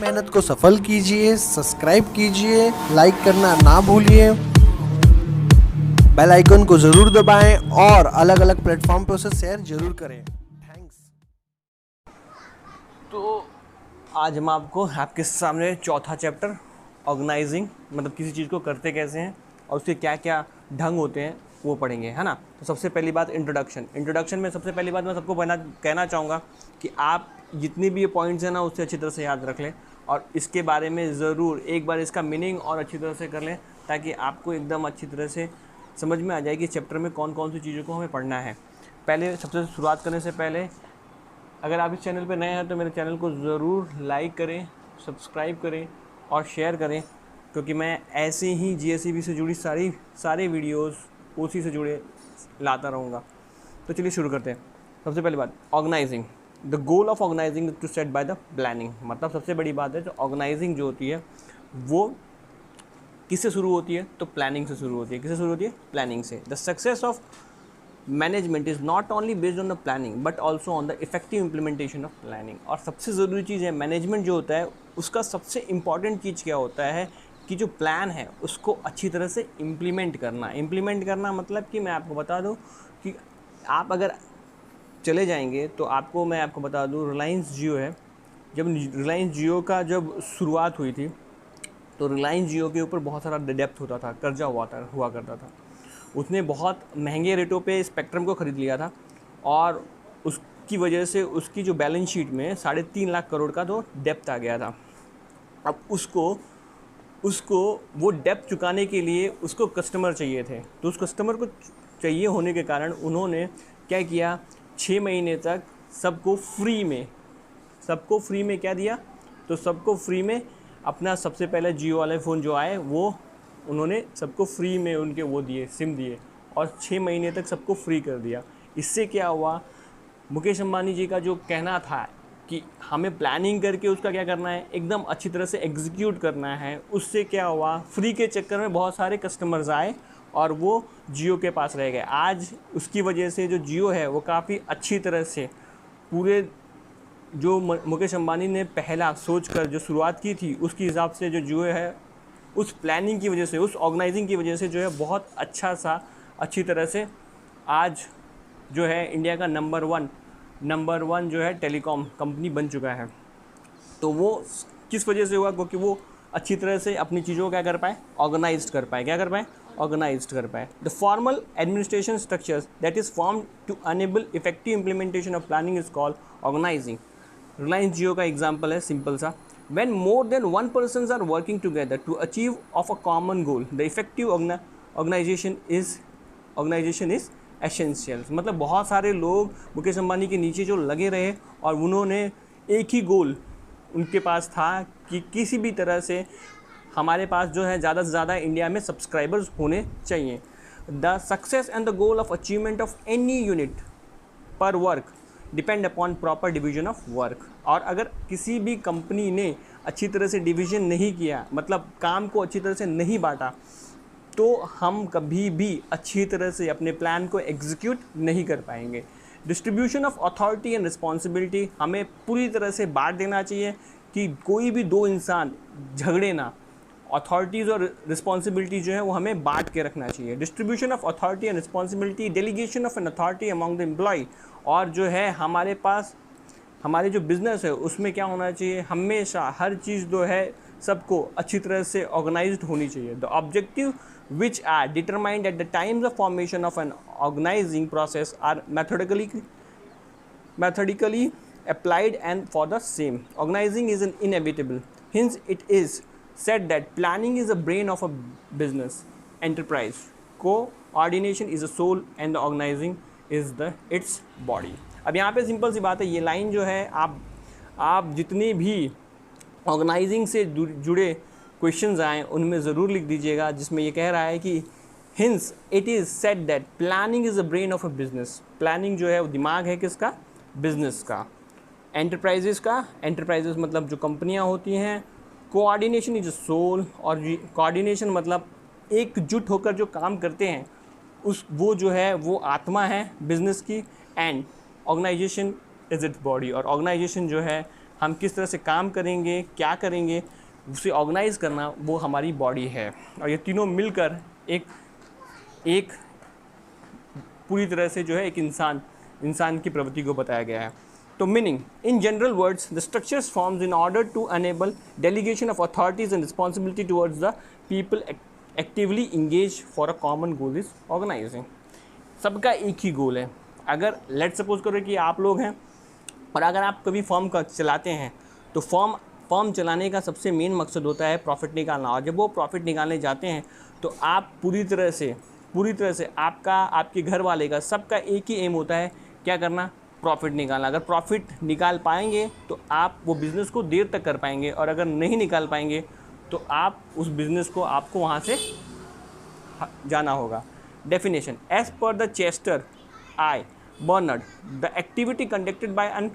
मेहनत को सफल कीजिए, सब्सक्राइब कीजिए, लाइक करना ना भूलिए, बेल आइकन को जरूर दबाएं और अलग अलग प्लेटफॉर्म पर उसे शेयर जरूर करें। थैंक्स। तो आज हम आपके सामने चौथा चैप्टर ऑर्गेनाइजिंग मतलब किसी चीज़ को करते कैसे हैं और उसके क्या क्या ढंग होते हैं वो पढ़ेंगे, है ना। तो सबसे पहली बात इंट्रोडक्शन में सबसे पहली बात मैं सबको कहना चाहूँगा कि आप जितनी भी ये पॉइंट्स हैं ना उससे अच्छी तरह से याद रख लें और इसके बारे में ज़रूर एक बार इसका मीनिंग और अच्छी तरह से कर लें ताकि आपको एकदम अच्छी तरह से समझ में आ जाए कि चैप्टर में कौन कौन सी चीज़ों को हमें पढ़ना है। पहले सबसे शुरुआत करने से पहले अगर आप इस चैनल पर नए हैं तो मेरे चैनल को ज़रूर लाइक करें, सब्सक्राइब करें और शेयर करें, क्योंकि मैं ऐसे ही जीएसईबी से जुड़ी सारे वीडियोस उसी से जुड़े लाता रहूँगा। तो चलिए शुरू करते हैं। सबसे पहली बात organising. The goal of organising to set by the planning. मतलब सबसे बड़ी बात है जो ऑर्गेनाइजिंग जो होती है वो किससे शुरू होती है, तो प्लानिंग से शुरू होती है। किससे शुरू होती है? प्लानिंग से। The success of management is not only based on the planning but also on the effective implementation of planning. और सबसे ज़रूरी चीज़ है मैनेजमेंट जो होता है उसका सबसे इम्पॉर्टेंट चीज़ क्या होता है कि जो प्लान है उसको अच्छी तरह से इम्प्लीमेंट करना मतलब कि मैं आपको बता दूं कि आप अगर चले जाएंगे तो मैं आपको बता दूं रिलायंस जियो है। जब रिलायंस जियो का जब शुरुआत हुई थी तो रिलायंस जियो के ऊपर बहुत सारा डेप्थ होता था, कर्जा हुआ करता था। उसने बहुत महंगे रेटों पे स्पेक्ट्रम को ख़रीद लिया था और उसकी वजह से उसकी जो बैलेंस शीट में 3.5 लाख करोड़ का तो डेप्थ आ गया था। अब उसको वो डेप्थ चुकाने के लिए उसको कस्टमर चाहिए थे, तो उस कस्टमर को चाहिए होने के कारण उन्होंने क्या किया, 6 महीने तक सबको फ्री में क्या दिया, तो सबको फ्री में अपना सबसे पहले जियो वाले फ़ोन जो आए वो उन्होंने सबको फ्री में उनके वो दिए, सिम दिए और 6 महीने तक सबको फ्री कर दिया। इससे क्या हुआ, मुकेश अंबानी जी का जो कहना था कि हमें प्लानिंग करके उसका क्या करना है, एकदम अच्छी तरह से एग्जीक्यूट करना है। उससे क्या हुआ, फ्री के चक्कर में बहुत सारे कस्टमर्स आए और वो जियो के पास रह गए। आज उसकी वजह से जो जियो है वो काफ़ी अच्छी तरह से पूरे जो मुकेश अंबानी ने पहला सोच कर जो शुरुआत की थी उसके हिसाब से जो जियो है उस प्लानिंग की वजह से, उस ऑर्गेनाइजिंग की वजह से जो है बहुत अच्छी तरह से आज जो है इंडिया का नंबर वन जो है टेलीकॉम कंपनी बन चुका है। तो वो किस वजह से हुआ, क्योंकि वो अच्छी तरह से अपनी चीज़ों को क्या कर पाए, ऑर्गेनाइज कर पाए। The formal administration structures that is form to enable effective implementation of planning is called organising. Reliance Jio का एग्जाम्पल है सिंपल सा। When more than one persons are working together to achieve of a common goal, the effective organization is essential। मतलब बहुत सारे लोग मुकेश अंबानी के नीचे जो लगे रहे और उन्होंने एक ही गोल उनके पास था कि किसी भी तरह से हमारे पास जो है ज़्यादा से ज़्यादा इंडिया में सब्सक्राइबर्स होने चाहिए। The success and the goal of achievement of any unit पर work depend upon proper division of work. और अगर किसी भी कंपनी ने अच्छी तरह से डिवीजन नहीं किया, मतलब काम को अच्छी तरह से नहीं बांटा, तो हम कभी भी अच्छी तरह से अपने प्लान को एग्जीक्यूट नहीं कर पाएंगे। Distribution of authority and responsibility, हमें पूरी तरह से बांट देना चाहिए कि कोई भी दो इंसान झगड़े ना। अथॉरिटीज़ और रिस्पॉन्सिबिलिटी जो है वो हमें बांट के रखना चाहिए। Distribution of authority and responsibility, delegation of an authority among the employ. और जो है हमारे पास हमारे जो बिज़नेस है उसमें क्या होना चाहिए, हमेशा हर चीज़ जो है सबको अच्छी तरह से ऑर्गेनाइज्ड होनी चाहिए। The objective which are determined at the times of formation of an organising process are methodically applied and for the same. Organizing is inevitable. Hence, it is said that planning is the brain of a business enterprise. Coordination is the soul and the organizing is its body. अब यहाँ पे simple सी बात है, ये line जो है आप जितनी भी ऑर्गेनाइजिंग से जुड़े क्वेश्चंस आए उनमें ज़रूर लिख दीजिएगा, जिसमें ये कह रहा है कि hints it is said that planning is the brain of a business. Planning जो है वो दिमाग है किसका, बिजनेस का। एंटरप्राइजेस मतलब जो कंपनियां होती हैं। कोऑर्डिनेशन इज अ सोल, और कोऑर्डिनेशन मतलब एकजुट होकर जो काम करते हैं वो जो है वो आत्मा है बिजनेस की। And organisation is its body, और ऑर्गेनाइजेशन जो है हम किस तरह से काम करेंगे, क्या करेंगे, उसे ऑर्गेनाइज करना, वो हमारी बॉडी है। और ये तीनों मिलकर एक पूरी तरह से जो है एक इंसान की प्रवृत्ति को बताया गया है। तो meaning, in general words, the structures forms in order to enable delegation of authorities and responsibility towards the people actively engage for a common goal is organising. सबका एक ही गोल है। अगर लेट सपोज करो कि आप लोग हैं और अगर आप कभी फर्म का चलाते हैं तो फर्म चलाने का सबसे मेन मकसद होता है प्रॉफिट निकालना। और जब वो प्रॉफिट निकालने जाते हैं तो आप पूरी तरह से आपका, आपके घर वाले का, सबका एक ही एम होता है, क्या करना, प्रॉफिट निकालना। अगर प्रॉफिट निकाल पाएंगे तो आप वो बिज़नेस को देर तक कर पाएंगे, और अगर नहीं निकाल पाएंगे तो आप उस बिज़नेस को, आपको वहाँ से जाना होगा। Definition, as per the Chester I Barnard, the activity conducted by an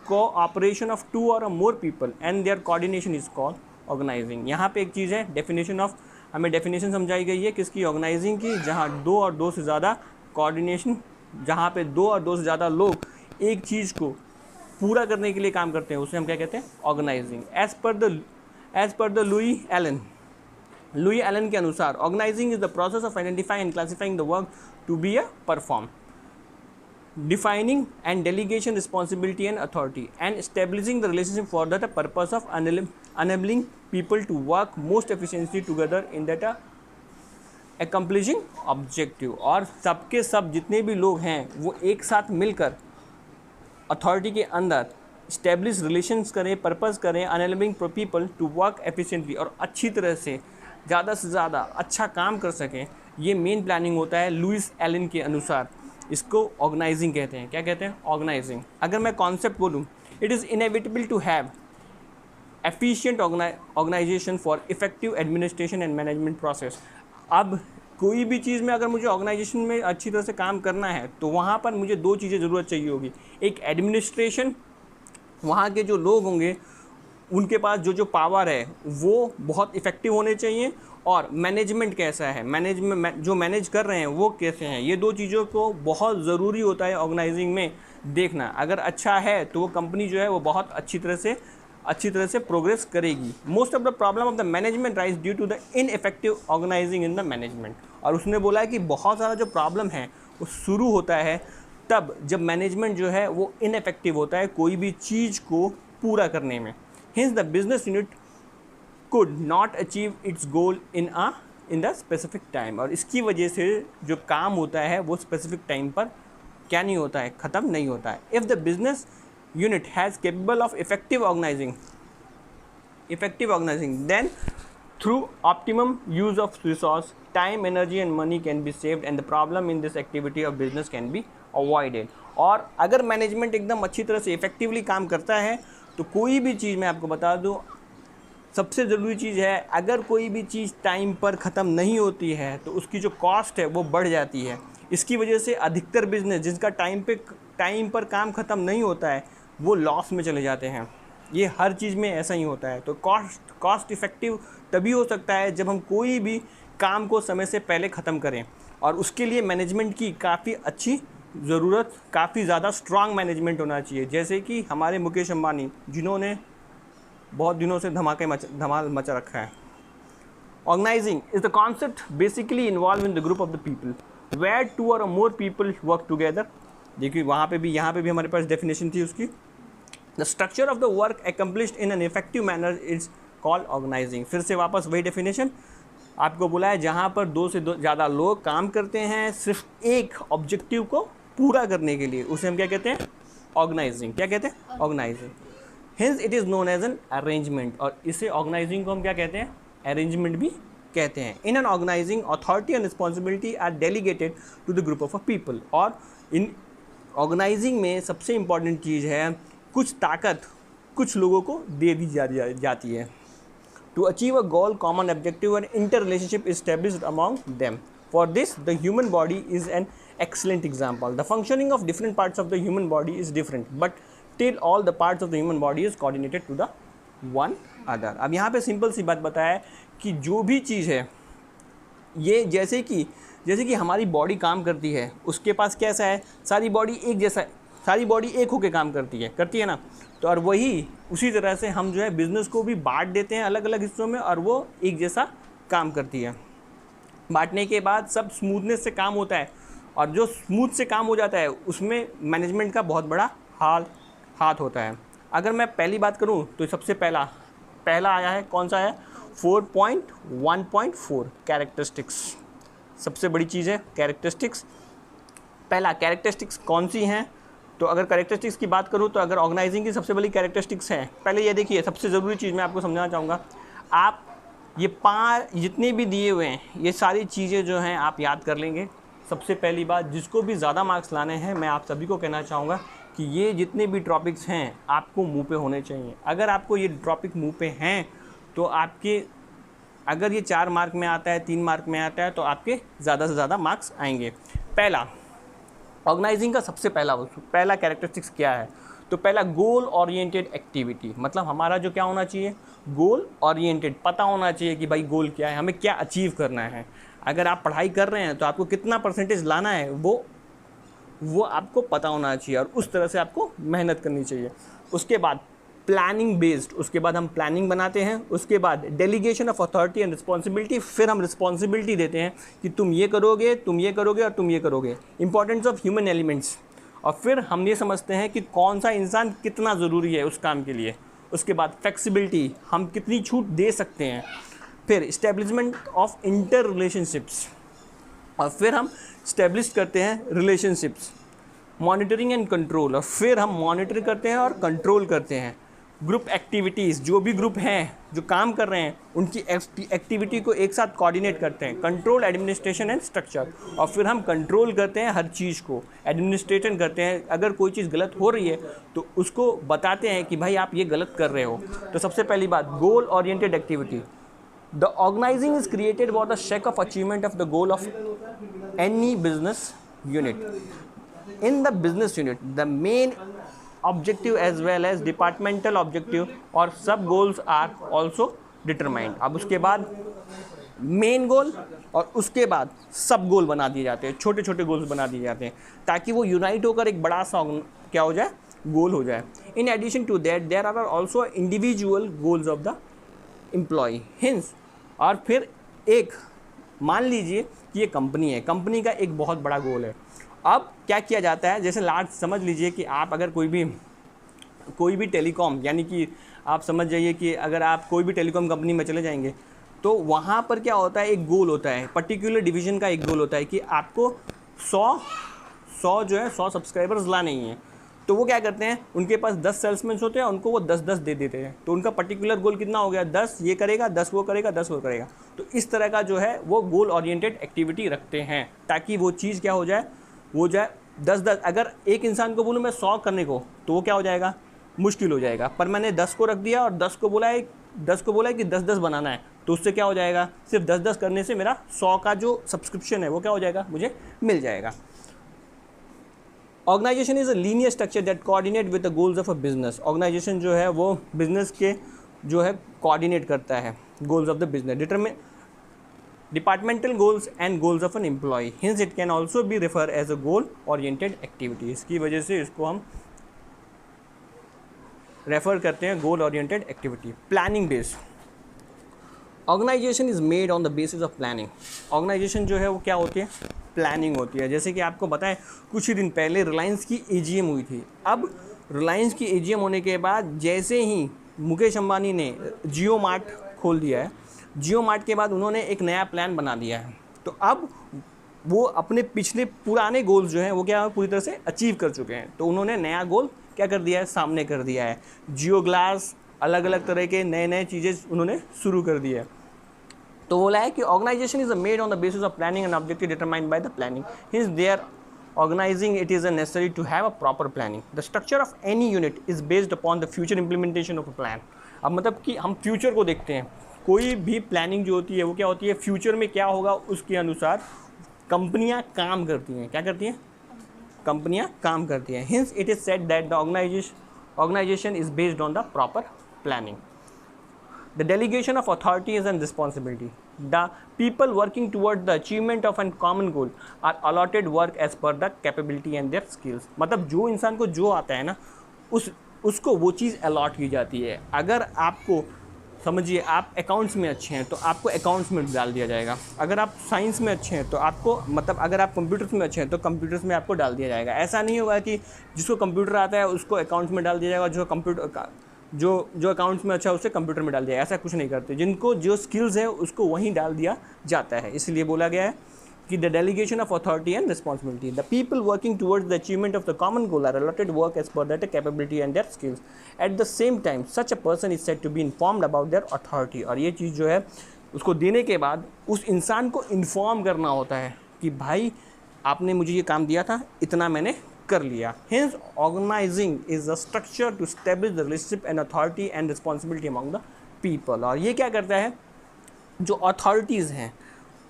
cooperation of 2 or more people and their coordination is called organizing। यहाँ पे एक चीज़ है, डेफिनेशन ऑफ, हमें डेफिनेशन समझाई गई है किसकी, ऑर्गेनाइजिंग की, जहाँ 2 और 2 से ज़्यादा कोऑर्डिनेशन, जहाँ पे 2 और 2 से ज़्यादा लोग एक चीज़ को पूरा करने के लिए काम करते हैं, उसे हम क्या कहते हैं, organising. As per the Louis Allen के अनुसार, organising is the process of identifying and classifying the work to be a perform, defining and delegation responsibility and authority, and establishing the relationship for the purpose of enabling people to work most efficiently together in that accomplishing objective। और सबके सब जितने भी लोग हैं वो एक साथ मिलकर अथॉरिटी के अंदर इस्टेब्लिश रिलेशंस करें, पर्पस करें, enabling people to work efficiently, और अच्छी तरह से ज़्यादा ज़्यादा अच्छा काम कर सकें। ये मेन प्लानिंग होता है लुइस एलन के अनुसार। इसको ऑर्गेनाइजिंग कहते हैं। क्या कहते हैं, ऑर्गेनाइजिंग। अगर मैं कॉन्सेप्ट बोलूँ, it is inevitable to have efficient organisation for effective administration and management process. अब कोई भी चीज़ में अगर मुझे ऑर्गेनाइजेशन में अच्छी तरह से काम करना है तो वहाँ पर मुझे 2 चीज़ें ज़रूरत चाहिए होगी। एक एडमिनिस्ट्रेशन, वहाँ के जो लोग होंगे उनके पास जो पावर है वो बहुत इफ़ेक्टिव होने चाहिए, और मैनेजमेंट कैसा है, जो मैनेज कर रहे हैं वो कैसे हैं। ये 2 चीज़ों को बहुत ज़रूरी होता है ऑर्गेनाइजिंग में देखना। अगर अच्छा है तो वो कंपनी जो है वो बहुत अच्छी तरह से प्रोग्रेस करेगी। Most of the problem of the management rise due to the ineffective organising in the management. और उसने बोला है कि बहुत सारा जो प्रॉब्लम है वो शुरू होता है तब जब मैनेजमेंट जो है वो इनइफेक्टिव होता है कोई भी चीज़ को पूरा करने में। Hence the business unit could not achieve its goal in the specific time। और इसकी वजह से जो काम होता है वो स्पेसिफिक टाइम पर क्या नहीं होता है, ख़त्म नहीं होता है। If the business unit has capable of effective organizing, then through optimum use of resource, time, energy and money can be saved and the problem in this activity of business can be avoided। और अगर management एकदम अच्छी तरह से effectively काम करता है तो कोई भी चीज़, मैं आपको बता दूं, सबसे ज़रूरी चीज़ है, अगर कोई भी चीज़ टाइम पर ख़त्म नहीं होती है तो उसकी जो कॉस्ट है वो बढ़ जाती है। इसकी वजह से अधिकतर बिजनेस जिसका टाइम पर काम ख़त्म नहीं होता है वो लॉस में चले जाते हैं। ये हर चीज़ में ऐसा ही होता है। तो कॉस्ट इफ़ेक्टिव तभी हो सकता है जब हम कोई भी काम को समय से पहले ख़त्म करें, और उसके लिए मैनेजमेंट की काफ़ी अच्छी ज़रूरत, काफ़ी ज़्यादा स्ट्रांग मैनेजमेंट होना चाहिए। जैसे कि हमारे मुकेश अंबानी, जिन्होंने बहुत दिनों से धमाल मचा रखा है। Organising is the concept basically involve in the group of the people where 2 or more people work together. देखिए यहाँ पे भी हमारे पास डेफिनेशन थी उसकी। The structure of the work accomplished in an effective manner is called organising. फिर से वापस वही डेफिनेशन आपको बोला है, जहाँ पर 2 से ज़्यादा लोग काम करते हैं सिर्फ एक ऑब्जेक्टिव को पूरा करने के लिए, उसे हम क्या कहते हैं, ऑर्गेनाइजिंग। क्या कहते हैं, organising. Hence it is known as an arrangement. और इसे ऑर्गेनाइजिंग को हम क्या कहते हैं, अरेंजमेंट भी कहते हैं। In an organising authority and responsibility are delegated to the group of a people. और इन ऑर्गेनाइजिंग में सबसे इम्पॉर्टेंट चीज़ है, कुछ ताकत कुछ लोगों को दे दी जाती है। To achieve a goal, common objective and interrelationship is established among them. For this, the human body is an excellent example. The functioning of different parts of the human body is different, but till all the parts of the human body is coordinated to the one other. अब यहाँ पे simple सी बात बताया कि जो भी चीज़ है, ये जैसे कि हमारी बॉडी काम करती है, उसके पास कैसा है, सारी बॉडी एक जैसा सारी बॉडी एक होकर काम करती है ना। तो और वही उसी तरह से हम जो है बिज़नेस को भी बांट देते हैं अलग अलग हिस्सों में, और वो एक जैसा काम करती है। बांटने के बाद सब स्मूथनेस से काम होता है, और जो स्मूथ से काम हो जाता है उसमें मैनेजमेंट का बहुत बड़ा हाथ होता है। अगर मैं पहली बात करूं तो सबसे पहला आया है, कौन सा है, 4.1.4 कैरेक्टरिस्टिक्स। सबसे बड़ी चीज़ है कैरेक्टरिस्टिक्स। पहला कैरेक्टरिस्टिक्स कौन सी हैं, तो अगर कैरेक्टरिस्टिक्स की बात करूं तो अगर ऑर्गेनाइजिंग की सबसे बड़ी कैरेक्टरिस्टिक्स हैं, पहले ये देखिए, सबसे ज़रूरी चीज़ मैं आपको समझाना चाहूँगा। आप ये 5 जितने भी दिए हुए हैं ये सारी चीज़ें जो हैं आप याद कर लेंगे। सबसे पहली बात, जिसको भी ज़्यादा मार्क्स लाने हैं मैं आप सभी को कहना चाहूँगा कि ये जितने भी टॉपिक्स हैं आपको मुंह पे होने चाहिए। अगर आपको ये टॉपिक मुंह पे हैं तो आपके, अगर ये 4 मार्क में आता है, 3 मार्क में आता है, तो आपके ज़्यादा से ज़्यादा मार्क्स आएंगे। पहला, ऑर्गेनाइजिंग का सबसे पहला कैरेक्टरिस्टिक्स क्या है, तो पहला गोल ओरिएंटेड एक्टिविटी। मतलब हमारा जो क्या होना चाहिए, गोल ओरिएंटेड, पता होना चाहिए कि भाई गोल क्या है, हमें क्या अचीव करना है। अगर आप पढ़ाई कर रहे हैं तो आपको कितना परसेंटेज लाना है वो आपको पता होना चाहिए, और उस तरह से आपको मेहनत करनी चाहिए। उसके बाद प्लानिंग बेस्ड, उसके बाद हम प्लानिंग बनाते हैं। उसके बाद delegation of authority and responsibility, फिर हम रिस्पॉन्सिबिलिटी देते हैं कि तुम ये करोगे, तुम ये करोगे और तुम ये करोगे। इंपॉर्टेंस ऑफ ह्यूमन एलिमेंट्स, और फिर हम ये समझते हैं कि कौन सा इंसान कितना ज़रूरी है उस काम के लिए। उसके बाद फ्लेक्सिबिलिटी, हम कितनी छूट दे सकते हैं। फिर इस्टेब्लिशमेंट ऑफ इंटर रिलेशनशिप्स, और फिर हम इस्टेब्लिश करते हैं रिलेशनशिप्स। मॉनिटरिंग एंड कंट्रोल, और फिर हम मॉनिटर करते हैं और कंट्रोल करते हैं। ग्रुप एक्टिविटीज़, जो भी ग्रुप हैं जो काम कर रहे हैं उनकी एक्टिविटी को एक साथ कोऑर्डिनेट करते हैं। कंट्रोल, एडमिनिस्ट्रेशन एंड स्ट्रक्चर, और फिर हम कंट्रोल करते हैं हर चीज़ को, एडमिनिस्ट्रेशन करते हैं। अगर कोई चीज़ गलत हो रही है तो उसको बताते हैं कि भाई आप ये गलत कर रहे हो। तो सबसे पहली बात, गोल oriented activity. The organizing is created for the sake of achievement of the goal of any business unit. In the business unit, the main objective as well as departmental objective और sub goals are also determined. अब उसके बाद main goal और उसके बाद सब गोल बना दिए जाते हैं, छोटे छोटे गोल्स बना दिए जाते हैं, ताकि वो यूनाइट होकर एक बड़ा सा क्या हो जाए, गोल हो जाए। In addition to that there are also individual goals of the employ hence. और फिर एक, मान लीजिए कि ये कंपनी है, कंपनी का एक बहुत बड़ा गोल है। अब क्या किया जाता है, जैसे लार्ज समझ लीजिए कि आप अगर कोई भी टेलीकॉम, यानी कि आप समझ जाइए कि अगर आप कोई भी टेलीकॉम कंपनी में चले जाएंगे तो वहाँ पर क्या होता है, एक गोल होता है, पर्टिकुलर डिवीज़न का एक गोल होता है कि आपको 100 सब्सक्राइबर्स लाने ही हैं। तो वो क्या करते हैं, उनके पास 10 सेल्समैन होते हैं, उनको वो 10 दे देते हैं। तो उनका पर्टिकुलर गोल कितना हो गया, 10 ये करेगा, 10 वो करेगा, 10 वो करेगा। तो इस तरह का जो है वो गोल ओरिएंटेड एक्टिविटी रखते हैं, ताकि वो चीज़ क्या हो जाए, वो जाए 10। अगर एक इंसान को बोलूँ मैं 100 करने को, तो वो क्या हो जाएगा, मुश्किल हो जाएगा। पर मैंने 10 को रख दिया और 10 को बोला है कि 10 बनाना है, तो उससे क्या हो जाएगा, सिर्फ 10 करने से मेरा 100 का जो सब्सक्रिप्शन है वो क्या हो जाएगा, मुझे मिल जाएगा। Organisation is a linear structure that coordinate with the goals of a business. Organisation जो है वो बिजनेस के जो है कोऑर्डिनेट करता है goals of the business, determine departmental goals and goals of an employ. Hence it can also be refer as a goal oriented activity. इसकी वजह से इसको हम रेफर करते हैं goal oriented activity. Planning based organisation is made on the basis of planning. Organisation जो है वो क्या होती है, प्लानिंग होती है। जैसे कि आपको बताएं, कुछ ही दिन पहले रिलायंस की AGM हुई थी। अब रिलायंस की AGM होने के बाद जैसे ही मुकेश अंबानी ने जियो मार्ट खोल दिया है, जियो मार्ट के बाद उन्होंने एक नया प्लान बना दिया है। तो अब वो अपने पिछले पुराने गोल्स जो हैं वो क्या पूरी तरह से अचीव कर चुके हैं। तो उन्होंने नया गोल क्या कर दिया है, सामने कर दिया है। जियो ग्लास, अलग अलग तरह के नए चीज़ें उन्होंने शुरू कर दी है। तो बोला है कि organization is made on the basis of planning and objective determined by the planning. Hence there organizing it is necessary to have a proper planning. The structure of any unit is based upon the future implementation of a plan. अब मतलब कि हम future को देखते हैं, कोई भी planning जो होती है वो क्या होती है, फ्यूचर में क्या होगा उसके अनुसार कंपनियां काम करती हैं। क्या करती हैं, कंपनियां काम करती हैं। Hence it is said that the organization is based on the proper planning. The delegation of authorities and responsibility. The people working toward the achievement of an common goal are allotted work as per the capability and their skills. मतलब जो इंसान को जो आता है ना उसको वो चीज़ अलॉट की जाती है। अगर आपको समझिए आप अकाउंट्स में अच्छे हैं तो आपको अकाउंट्स में डाल दिया जाएगा, अगर आप साइंस में अच्छे हैं तो आपको मतलब अगर आप कंप्यूटर्स में अच्छे हैं तो कंप्यूटर्स में आपको डाल दिया जाएगा। ऐसा नहीं होगा कि जिसको कंप्यूटर आता है उसको अकाउंट्स में डाल दिया जाएगा, जो अकाउंट्स में अच्छा है उसे कंप्यूटर में डाल दिया, ऐसा कुछ नहीं करते। जिनको जो स्किल्स है उसको वहीं डाल दिया जाता है। इसलिए बोला गया है कि the delegation of authority and responsibility, the people working towards the achievement of the common goal are allotted work as per that capability and their skills. At the same time such a person is said to be informed about their authority. और ये चीज़ जो है उसको देने के बाद उस इंसान को इन्फॉर्म करना होता है कि भाई आपने मुझे ये काम दिया था, इतना मैंने कर लिया। Hence, organizing is a structure to establish the relationship and authority and responsibility among the people। और ये क्या करता है, जो अथॉरिटीज़ हैं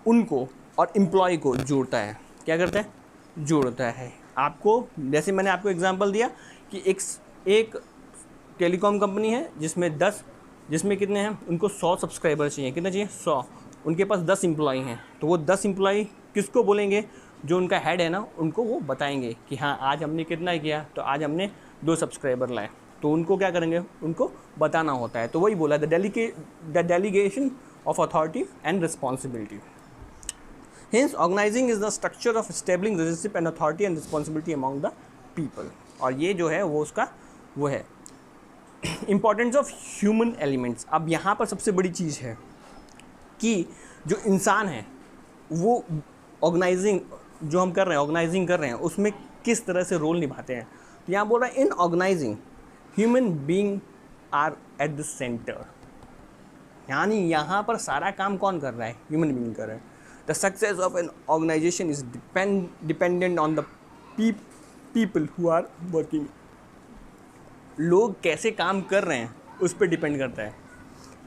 उनको और एम्प्लॉय को जोड़ता है। क्या करता है? जोड़ता है। आपको जैसे मैंने आपको एग्जांपल दिया कि एक टेलीकॉम कंपनी है जिसमें कितने हैं, उनको 100 सब्सक्राइबर चाहिए। कितना चाहिए? 100। उनके पास 10 एम्प्लॉय हैं, तो वो 10 एम्प्लॉय किसको बोलेंगे? जो उनका हेड है ना, उनको वो बताएंगे कि हाँ आज हमने कितना किया, तो आज हमने 2 सब्सक्राइबर लाए। तो उनको क्या करेंगे? उनको बताना होता है। तो वही बोला the delegation of authority and responsibility. Hence, organizing is the structure of establishing relationship and authority and responsibility among the people। और ये जो है वो उसका वो है इम्पॉर्टेंस ऑफ ह्यूमन एलिमेंट्स। अब यहाँ पर सबसे बड़ी चीज़ है कि जो इंसान है वो ऑर्गेनाइजिंग जो हम कर रहे हैं उसमें किस तरह से रोल निभाते हैं। तो यहाँ बोल रहा है in organising human being are at the centre. यानी यहाँ पर सारा काम कौन कर रहा है? ह्यूमन बीइंग कर रहा है। The success of an organization is dependent on the people who are working. लोग कैसे काम कर रहे हैं उस पर डिपेंड करता है।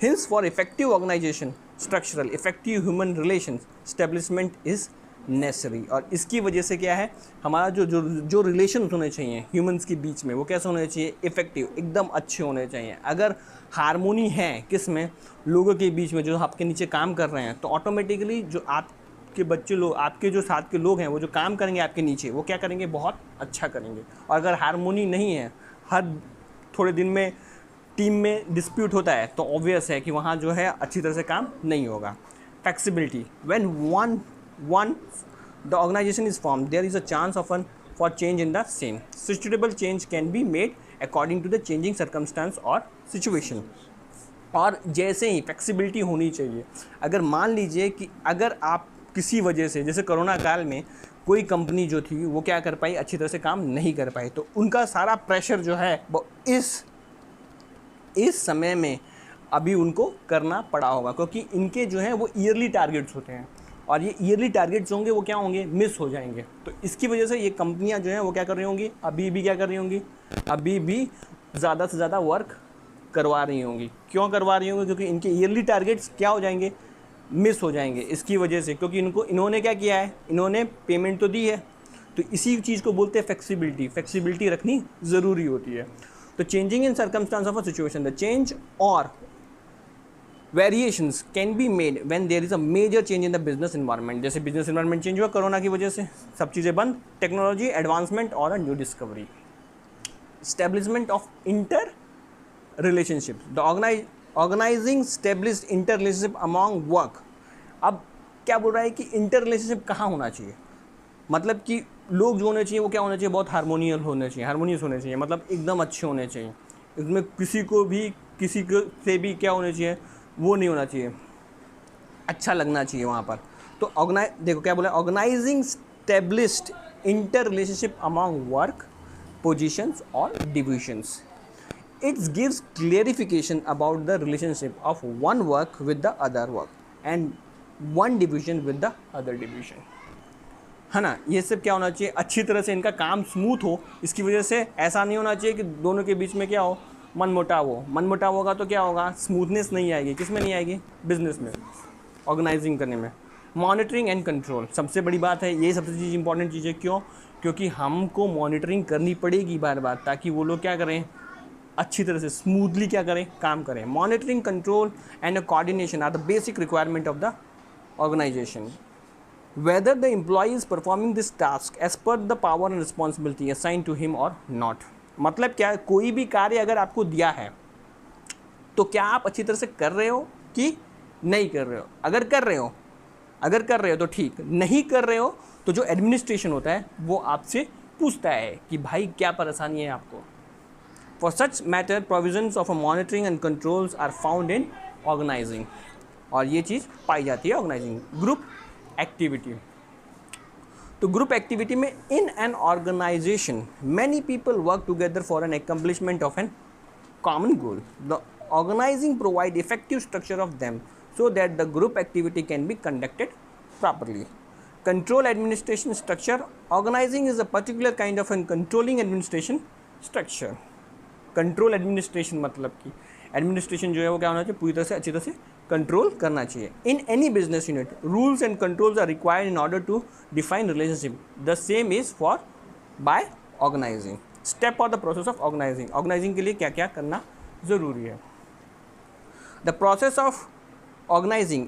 Hence for effective organization structural effective human relations establishment is necessary. और इसकी वजह से क्या है, हमारा जो रिलेशंस होने चाहिए ह्यूमंस के बीच में वो कैसे होने चाहिए? इफेक्टिव, एकदम अच्छे होने चाहिए। अगर हारमोनी है किस में? लोगों के बीच में, जो आपके नीचे काम कर रहे हैं, तो ऑटोमेटिकली जो आपके बच्चे लोग, आपके जो साथ के लोग हैं, वो जो काम करेंगे आपके नीचे, वो क्या करेंगे? बहुत अच्छा करेंगे। और अगर हारमोनी नहीं है, हर थोड़े दिन में टीम में डिस्प्यूट होता है, तो ऑब्वियस है कि वहाँ जो है अच्छी तरह से काम नहीं होगा। Flexibility, when one the organization is formed, there is a chance for change in the same. Suitable change can be made according to the changing circumstance or situation। और जैसे ही फ्लेक्सिबिलिटी होनी चाहिए। अगर मान लीजिए कि अगर आप किसी वजह से, जैसे कोरोना काल में कोई कंपनी जो थी वो क्या कर पाई? अच्छी तरह से काम नहीं कर पाई, तो उनका सारा प्रेशर जो है वो इस समय में अभी उनको करना पड़ा होगा, क्योंकि इनके जो है वो ईयरली टारगेट्स होते हैं और ये ईयरली टारगेट्स होंगे वो क्या होंगे? मिस हो जाएंगे। तो इसकी वजह से ये कंपनियां जो हैं वो क्या कर रही होंगी? अभी भी क्या कर रही होंगी? अभी भी ज़्यादा से ज़्यादा वर्क करवा रही होंगी। क्यों करवा रही होंगी? क्योंकि इनके ईयरली टारगेट्स क्या हो जाएंगे? मिस हो जाएंगे। इसकी वजह से, क्योंकि इन्होंने क्या किया है? इन्होंने पेमेंट तो दी है। तो इसी चीज़ को बोलते हैं फ्लेक्सिबिलिटी रखनी ज़रूरी होती है। तो changing in circumstances of a situation, the change और variations can be made when there is a major change in the business environment. जैसे बिजनेस इन्वायरमेंट चेंज हुआ कोरोना की वजह से, सब चीज़ें बंद, टेक्नोलॉजी एडवांसमेंट और a new discovery. Establishment of interrelationship, the organising established inter relationship among work. अब क्या बोल रहा है कि इंटर रिलेशनशिप कहाँ होना चाहिए? मतलब कि लोग जो होने चाहिए वो क्या होने चाहिए? बहुत हारमोनियस होने चाहिए, मतलब एकदम अच्छे होने चाहिए। इसमें किसी से भी क्या होने चाहिए? वो नहीं होना चाहिए, अच्छा लगना चाहिए वहाँ पर। तो देखो क्या बोला, organising established inter relationship among work positions और divisions. It gives clarification about the relationship of one work with the other work and one division with the other division, है ना। ये सब क्या होना चाहिए? अच्छी तरह से इनका काम स्मूथ हो। इसकी वजह से ऐसा नहीं होना चाहिए कि दोनों के बीच में क्या हो? मनमुटाव होगा तो क्या होगा? स्मूथनेस नहीं आएगी। किस में नहीं आएगी? बिजनेस में, ऑर्गेनाइजिंग करने में। मॉनिटरिंग एंड कंट्रोल, सबसे बड़ी बात है ये, सबसे चीज़ इंपॉर्टेंट चीज़ है। क्यों? क्योंकि हमको मॉनिटरिंग करनी पड़ेगी बार बार, ताकि वो लोग क्या करें? अच्छी तरह से स्मूथली क्या करें? काम करें। Monitoring, control and coordination are the basic requirement of the organization, whether the employee is performing this task as per the power and responsibility assigned to him or not. मतलब क्या है, कोई भी कार्य अगर आपको दिया है तो क्या आप अच्छी तरह से कर रहे हो कि नहीं कर रहे हो. अगर कर रहे हो तो ठीक, नहीं कर रहे हो तो जो एडमिनिस्ट्रेशन होता है वो आपसे पूछता है कि भाई क्या परेशानी है आपको. For such matter, provisions of a monitoring and controls are found in organizing. और ये चीज़ पाई जाती है organizing. Group activity. तो group activity में in an organization, many people work together for an accomplishment of an common goal. The organizing provide effective structure of them so that the group activity can be conducted properly. Control administration structure. Organizing is a particular kind of a controlling administration structure. Control administration मतलब कि administration जो है वो क्या होना चाहिए, पूरी तरह से अच्छी तरह से कंट्रोल करना चाहिए. In any business unit rules and controls are required in order to define relationship. The same is for by organising. Step और the process of organising. Organising के लिए क्या क्या करना ज़रूरी है. The process of organising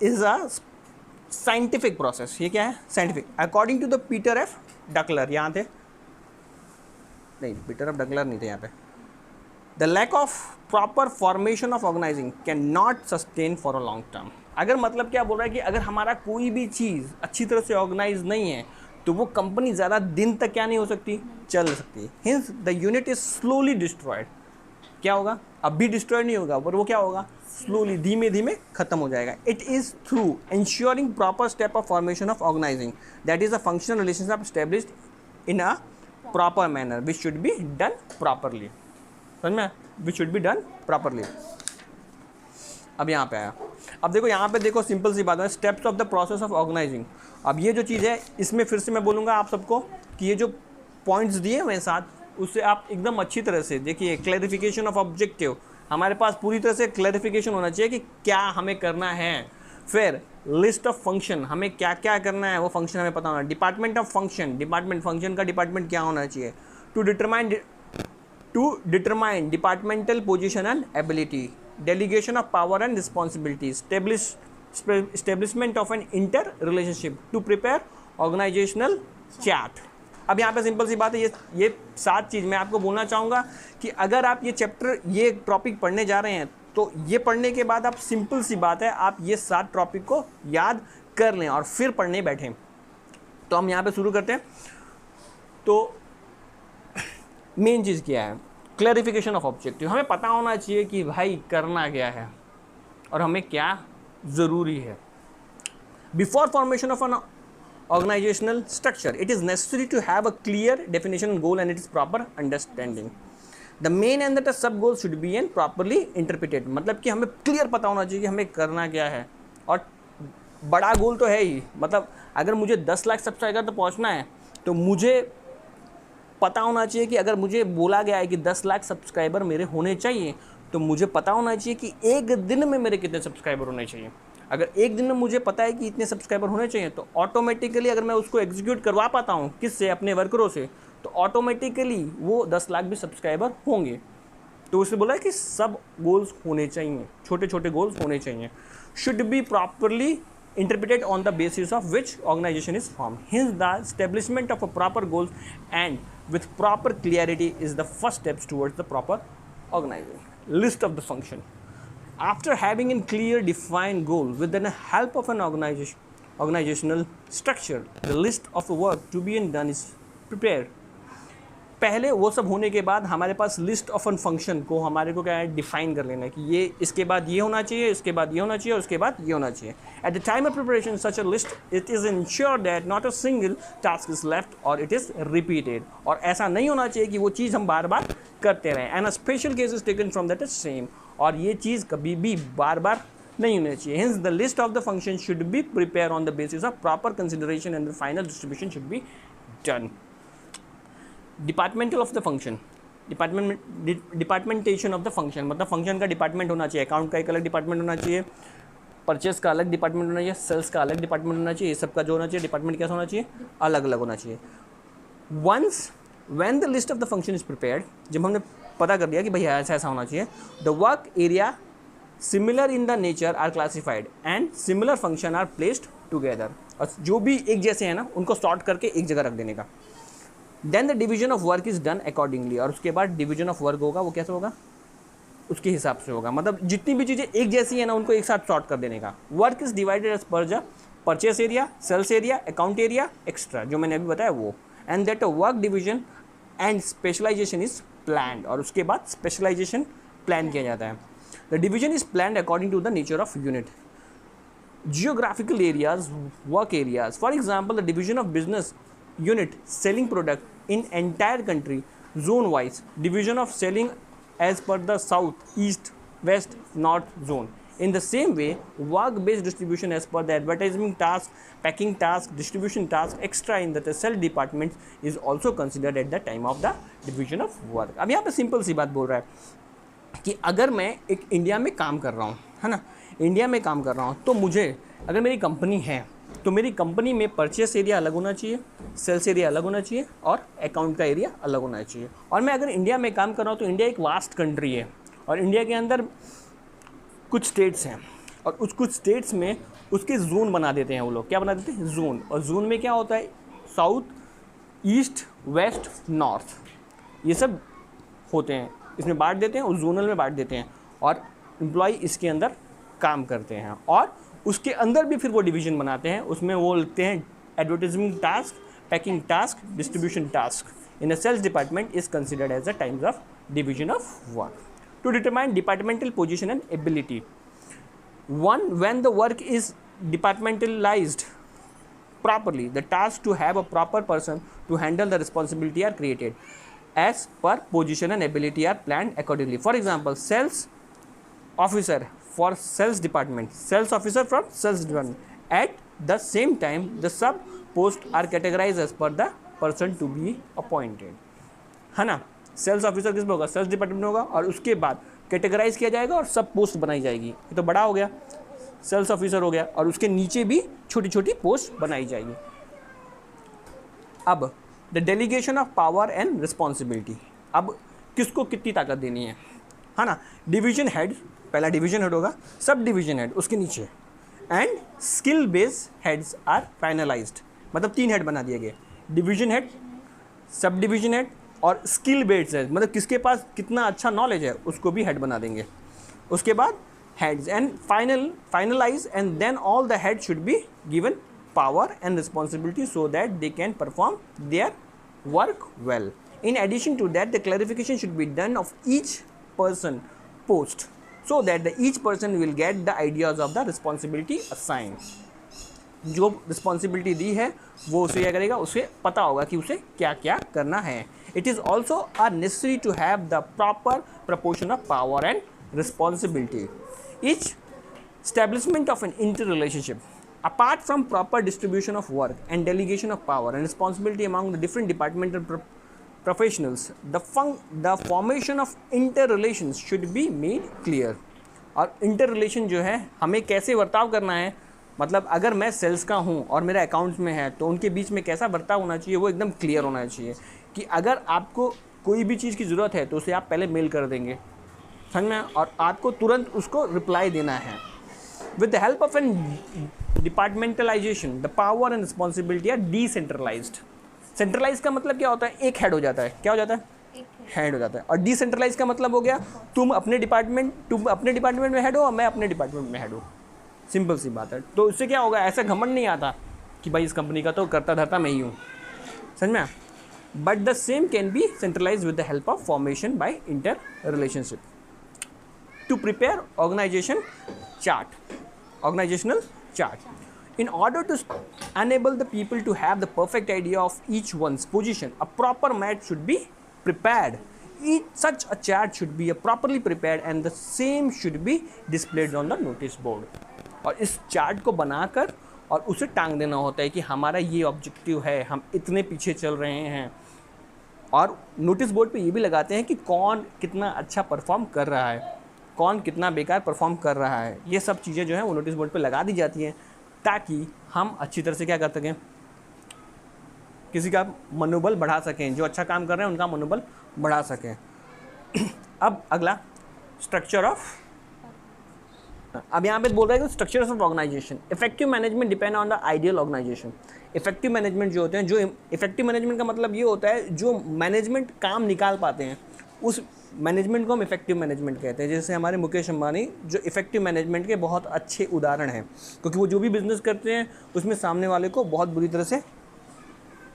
is a scientific process. ये क्या है, scientific. According to the Peter F Drucker, यहाँ थे नहीं, पीटर ऑफ डकलर नहीं थे यहाँ पे. The lack of proper formation of organizing can not sustain for a long term. अगर मतलब क्या बोल रहा है कि अगर हमारा कोई भी चीज़ अच्छी तरह से ऑर्गेनाइज नहीं है तो वो कंपनी ज़्यादा दिन तक क्या नहीं हो सकती, चल सकती. Hints the unit is slowly destroyed. क्या होगा, अब भी डिस्ट्रॉय नहीं होगा पर वो क्या होगा, स्लोली धीमे धीमे खत्म हो जाएगा. It is through ensuring proper step of formation of organizing that is a functional relationship established in a proper manner which should be done properly. समझ में, which should be done properly. अब यहाँ पे आया. अब देखो यहाँ पे देखो, सिंपल सी बात है, steps of the process of organizing. अब ये जो चीज़ है इसमें फिर से मैं बोलूँगा आप सबको कि ये जो पॉइंट्स दिए हुए हैं साथ उससे आप एकदम अच्छी तरह से देखिए. क्लैरिफिकेशन ऑफ ऑब्जेक्टिव, हमारे पास पूरी तरह से क्लैरिफिकेशन होना चाहिए कि क्या हमें करना है. फिर लिस्ट ऑफ फंक्शन, हमें क्या क्या करना है वो फंक्शन हमें पता होना. Department of function, department function का डिपार्टमेंट क्या होना चाहिए. To determine departmental position and ability. Delegation of power and responsibility. Establishment of an inter relationship. To prepare organizational chart. अब यहाँ पे सिंपल सी बात है, ये 7 चीज़ मैं आपको बोलना चाहूँगा कि अगर आप ये चैप्टर, ये टॉपिक पढ़ने जा रहे हैं तो ये पढ़ने के बाद आप, सिंपल सी बात है, आप ये 7 टॉपिक को याद कर लें और फिर पढ़ने बैठें. तो हम यहाँ पे शुरू करते हैं. तो मेन चीज़ क्या है, क्लैरिफिकेशन ऑफ ऑब्जेक्टिव. हमें पता होना चाहिए कि भाई करना क्या है और हमें क्या ज़रूरी है. Before formation of an organizational structure, it is necessary to have a clear definition and goal and its proper understanding. The main and the sub goals should be and properly interpreted. मतलब कि हमें clear पता होना चाहिए कि हमें करना क्या है. और बड़ा गोल तो है ही, मतलब अगर मुझे 10 लाख सब्सक्राइबर तक पहुंचना है तो मुझे पता होना चाहिए कि अगर मुझे बोला गया है कि 10 लाख सब्सक्राइबर मेरे होने चाहिए तो मुझे पता होना चाहिए कि एक दिन में मेरे कितने सब्सक्राइबर होने चाहिए. अगर एक दिन में मुझे पता है कि इतने सब्सक्राइबर होने चाहिए तो ऑटोमेटिकली अगर मैं उसको एग्जीक्यूट करवा पाता हूँ किससे, अपने वर्करों से, तो ऑटोमेटिकली वो 10 लाख भी सब्सक्राइबर होंगे. तो उसने बोला कि सब गोल्स होने चाहिए, छोटे छोटे गोल्स होने चाहिए. Should be properly interpreted on the basis of which organization is form. Hence the establishment of a proper goals and with proper clarity is the first steps towards the proper organizing. List of the function. After having a clear defined goal with the help of an organizational structure, the list of work to be done is prepared. पहले वो सब होने के बाद हमारे पास list of N function को हमारे को क्या है, डिफाइन कर लेना है कि ये इसके बाद ये होना चाहिए, इसके बाद ये होना चाहिए, उसके बाद ये होना चाहिए. At the time of preparation such a list it is ensure that not a single task is left और इट इज़ रिपीटेड. और ऐसा नहीं होना चाहिए कि वो चीज़ हम बार बार करते रहें. And a special case is taken from that is same. और ये चीज़ कभी भी बार बार नहीं होना चाहिए. Hence the list of the function should be prepare on the basis of proper consideration and the final distribution should be done. Departmental of the function, departmentation of the function, मतलब function का department होना चाहिए. Account का एक अलग department होना चाहिए, purchase का अलग डिपार्टमेंट होना चाहिए, सेल्स का अलग डिपार्टमेंट होना चाहिए. ये सब का जो होना चाहिए डिपार्टमेंट कैसा होना चाहिए, अलग अलग होना चाहिए. Once when the list of the function is prepared, जब हमने पता कर दिया कि भाई ऐसा ऐसा होना चाहिए, the work area similar in the nature are classified and similar function are placed together. और जो भी एक जैसे हैं ना उनको सॉर्ट करके एक जगह रख देने का। Then the division of work is done accordingly, और उसके बाद डिवीजन ऑफ वर्क होगा वो कैसे होगा, उसके हिसाब से होगा। मतलब जितनी भी चीज़ें एक जैसी है ना उनको एक साथ सॉर्ट कर देने का। Work is divided as per the purchase area, sales area, account area, extra, जो मैंने अभी बताया वो। And that work division and specialization is planned, और उसके बाद स्पेशलाइजेशन प्लान किया जाता है। The division is planned according to the nature of unit. Geographical areas, work areas. For example, the division of business unit selling product in entire country, zone wise. Division of selling as per the south, east, west, north zone. In the same way, work based distribution as per the advertising task, packing task, distribution task, extra in the sales department is also considered at the time of the division of work. अब यहाँ पे simple सी बात बोल रहा है कि अगर मैं एक इंडिया में काम कर रहा हूँ, है ना, इंडिया में काम कर रहा हूँ, तो मुझे अगर मेरी कंपनी है तो मेरी कंपनी में परचेस एरिया अलग होना चाहिए, सेल्स एरिया अलग होना चाहिए और अकाउंट का एरिया अलग होना चाहिए। और मैं अगर इंडिया में काम कर रहा हूँ तो इंडिया एक वास्ट कंट्री है और इंडिया के अंदर कुछ स्टेट्स हैं और उस कुछ स्टेट्स में उसके जोन बना देते हैं वो लोग। क्या बना देते हैं? जोन। और जोन में क्या होता है? साउथ, ईस्ट, वेस्ट, नॉर्थ, ये सब होते हैं। इसमें बांट देते हैं, उस जोनल में बांट देते हैं और एम्प्लॉय इसके अंदर काम करते हैं और उसके अंदर भी फिर वो डिवीजन बनाते हैं। उसमें वो लिखते हैं advertising task, packing task, distribution task in a sales department is considered as the times of division of work to determine departmental position and ability. One, when the work is departmentalised properly, the task to have a proper person to handle the responsibility are created as per position and ability are planned accordingly. For example, sales officer for sales department, sales officer from sales department. At the same time, the sub post are categorized as per the person to be appointed. है ना, sales officer किस में होगा? Sales department में होगा और उसके बाद कैटेगराइज किया जाएगा और सब पोस्ट बनाई जाएगी। ये तो बड़ा हो गया, सेल्स ऑफिसर हो गया और उसके नीचे भी छोटी छोटी पोस्ट बनाई जाएगी। अब the delegation of power and responsibility. अब किसको कितनी ताकत देनी है ना? डिवीजन हेड, पहला डिवीजन हेड होगा, सब डिवीजन हेड उसके नीचे, and skill based heads are finalized. मतलब 3 हेड बना दिए गए, division head, sub division head और स्किल बेस्ड हेड। मतलब किसके पास कितना अच्छा नॉलेज है उसको भी हेड बना देंगे। उसके बाद heads and finalize, and then all the heads should be given power and responsibility so that they can perform their work well. In addition to that, the clarification should be done of each person post so that each person will get the ideas of the responsibility assigned. जो responsibility दी है वो उसे क्या करेगा, उसे पता होगा कि उसे क्या क्या करना है। It is also are necessary to have the proper proportion of power and responsibility. Each establishment of an interrelationship, apart from proper distribution of work and delegation of power and responsibility among the different departmental professionals, the formation of interrelations should be made clear. और interrelation जो है हमें कैसे बर्ताव करना है, मतलब अगर मैं सेल्स का हूँ और मेरा अकाउंट्स में है तो उनके बीच में कैसा बर्ताव होना चाहिए वो एकदम क्लियर होना चाहिए कि अगर आपको कोई भी चीज़ की ज़रूरत है तो उसे आप पहले मेल कर देंगे, समझ में, और आपको तुरंत उसको रिप्लाई देना है। With the help of an departmentalization the power and responsibility are decentralized. Centralize का मतलब क्या होता है? एक हेड हो जाता है। क्या हो जाता है? हेड हो जाता है। और डिसेंट्रलाइज का मतलब हो गया तुम अपने डिपार्टमेंट में हेड हो और मैं अपने डिपार्टमेंट में हेड हूँ। सिंपल सी बात है। तो इससे क्या होगा, ऐसा घमंड नहीं आता कि भाई इस कंपनी का तो करता धरता मैं ही हूँ, समझ में। But the same can be centralize with the help of formation by inter relationship to prepare organizational chart. In order to enable the people to have the perfect idea of each one's position, a proper map should be prepared. Such a chart should be properly prepared and the same should be displayed on the notice board. और इस chart को बनाकर और उसे टांग देना होता है कि हमारा ये ऑब्जेक्टिव है, हम इतने पीछे चल रहे हैं। और नोटिस बोर्ड पे ये भी लगाते हैं कि कौन कितना अच्छा परफॉर्म कर रहा है, कौन कितना बेकार परफॉर्म कर रहा है। ये सब चीज़ें जो हैं वो नोटिस बोर्ड पे लगा दी जाती हैं ताकि हम अच्छी तरह से क्या कर सकें, किसी का मनोबल बढ़ा सकें, जो अच्छा काम कर रहे हैं उनका मनोबल बढ़ा सकें। अब अगला स्ट्रक्चर ऑफ अब यहाँ पे बोल रहा है कि structures of organization, effective management depend on the ideal organization. Effective management जो होते हैं, जो इफेक्टिव मैनेजमेंट का मतलब ये होता है जो मैनेजमेंट काम निकाल पाते हैं, उस मैनेजमेंट को हम इफेक्टिव मैनेजमेंट कहते हैं। जैसे हमारे मुकेश अंबानी जो इफेक्टिव मैनेजमेंट के बहुत अच्छे उदाहरण हैं, क्योंकि वो जो भी बिजनेस करते हैं उसमें सामने वाले को बहुत बुरी तरह से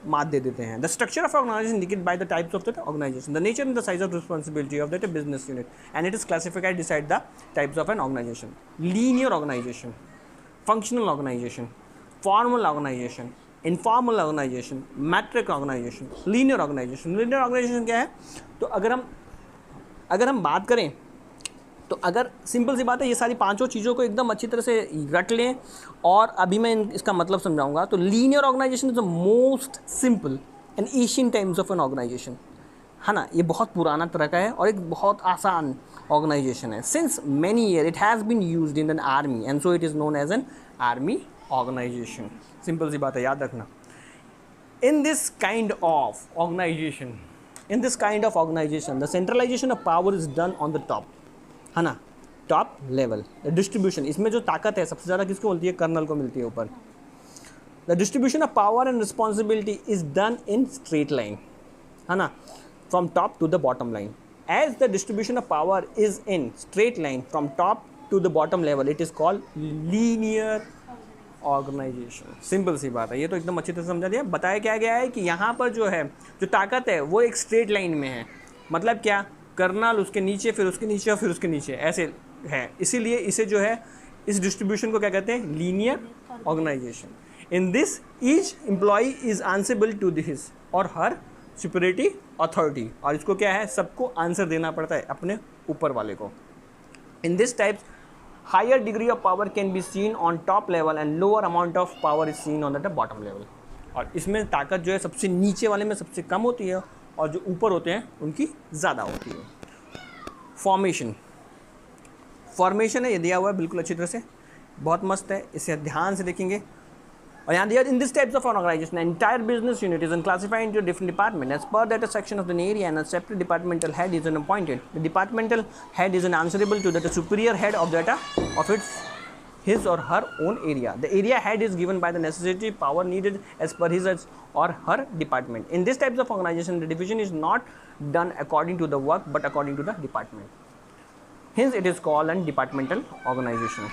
मात दे देते हैं। The structure of organization indicate by the types of the organization, the nature and the size of responsibility of that business unit and it is classified decide the types of an organization. Linear organization, functional organization, formal organization, informal organization, matrix organization, linear organization. Linear organization क्या है? तो अगर हम बात करें तो अगर simple सी बात है, ये सारी पांचों चीज़ों को एकदम अच्छी तरह से रट लें और अभी मैं इसका मतलब समझाऊंगा। तो linear organization is the most simple and Asian times of an organization, है ना। ये बहुत पुराना तरह का है और एक बहुत आसान ऑर्गेनाइजेशन है। Since many year it has been used in an army and so it is known as an army organisation. Simple सी बात है, याद रखना। In this kind of organization, the centralization of power is done on the top, है ना, top level. Distribution, इसमें जो ताकत है सबसे ज़्यादा किसको मिलती है? कर्नल को मिलती है ऊपर। The distribution of power and responsibility is done in straight line, है ना, from top to the bottom line. As the distribution of power is in straight line from top to the bottom level, it is called linear organisation. Simple सी बात है, ये तो एकदम अच्छी तरह से समझा दिया। बताया क्या गया है कि यहाँ पर जो है जो ताकत है वो एक स्ट्रेट लाइन में है। मतलब क्या? कर्नल, उसके नीचे, फिर उसके नीचे और फिर उसके नीचे, ऐसे है। इसीलिए इसे जो है इस डिस्ट्रीब्यूशन को क्या कहते हैं? Linear organization. In this each employee is answerable to this और हर सुपीरियरिटी अथॉरिटी, और इसको क्या है? सबको आंसर देना पड़ता है अपने ऊपर वाले को। इन this types higher degree of power can be seen on top level and lower amount of power is seen on the bottom level। और इसमें ताकत जो है सबसे नीचे वाले में सबसे कम होती है और जो ऊपर होते हैं उनकी ज़्यादा होती है। फॉर्मेशन है, ये दिया हुआ है बिल्कुल अच्छी तरह से, बहुत मस्त है, इसे ध्यान से देखेंगे। और यहाँ दिया in this types of organization entire business unit is classified into different department as per that section of an area and a separate departmental head is an appointed. The departmental head is an answerable to that superior head of that of its his or her own area. The area head is given by the necessary power needed as per his or her department. In this types of organization, the division is not done according to the work but according to the department. Hence, it is called a departmental organization.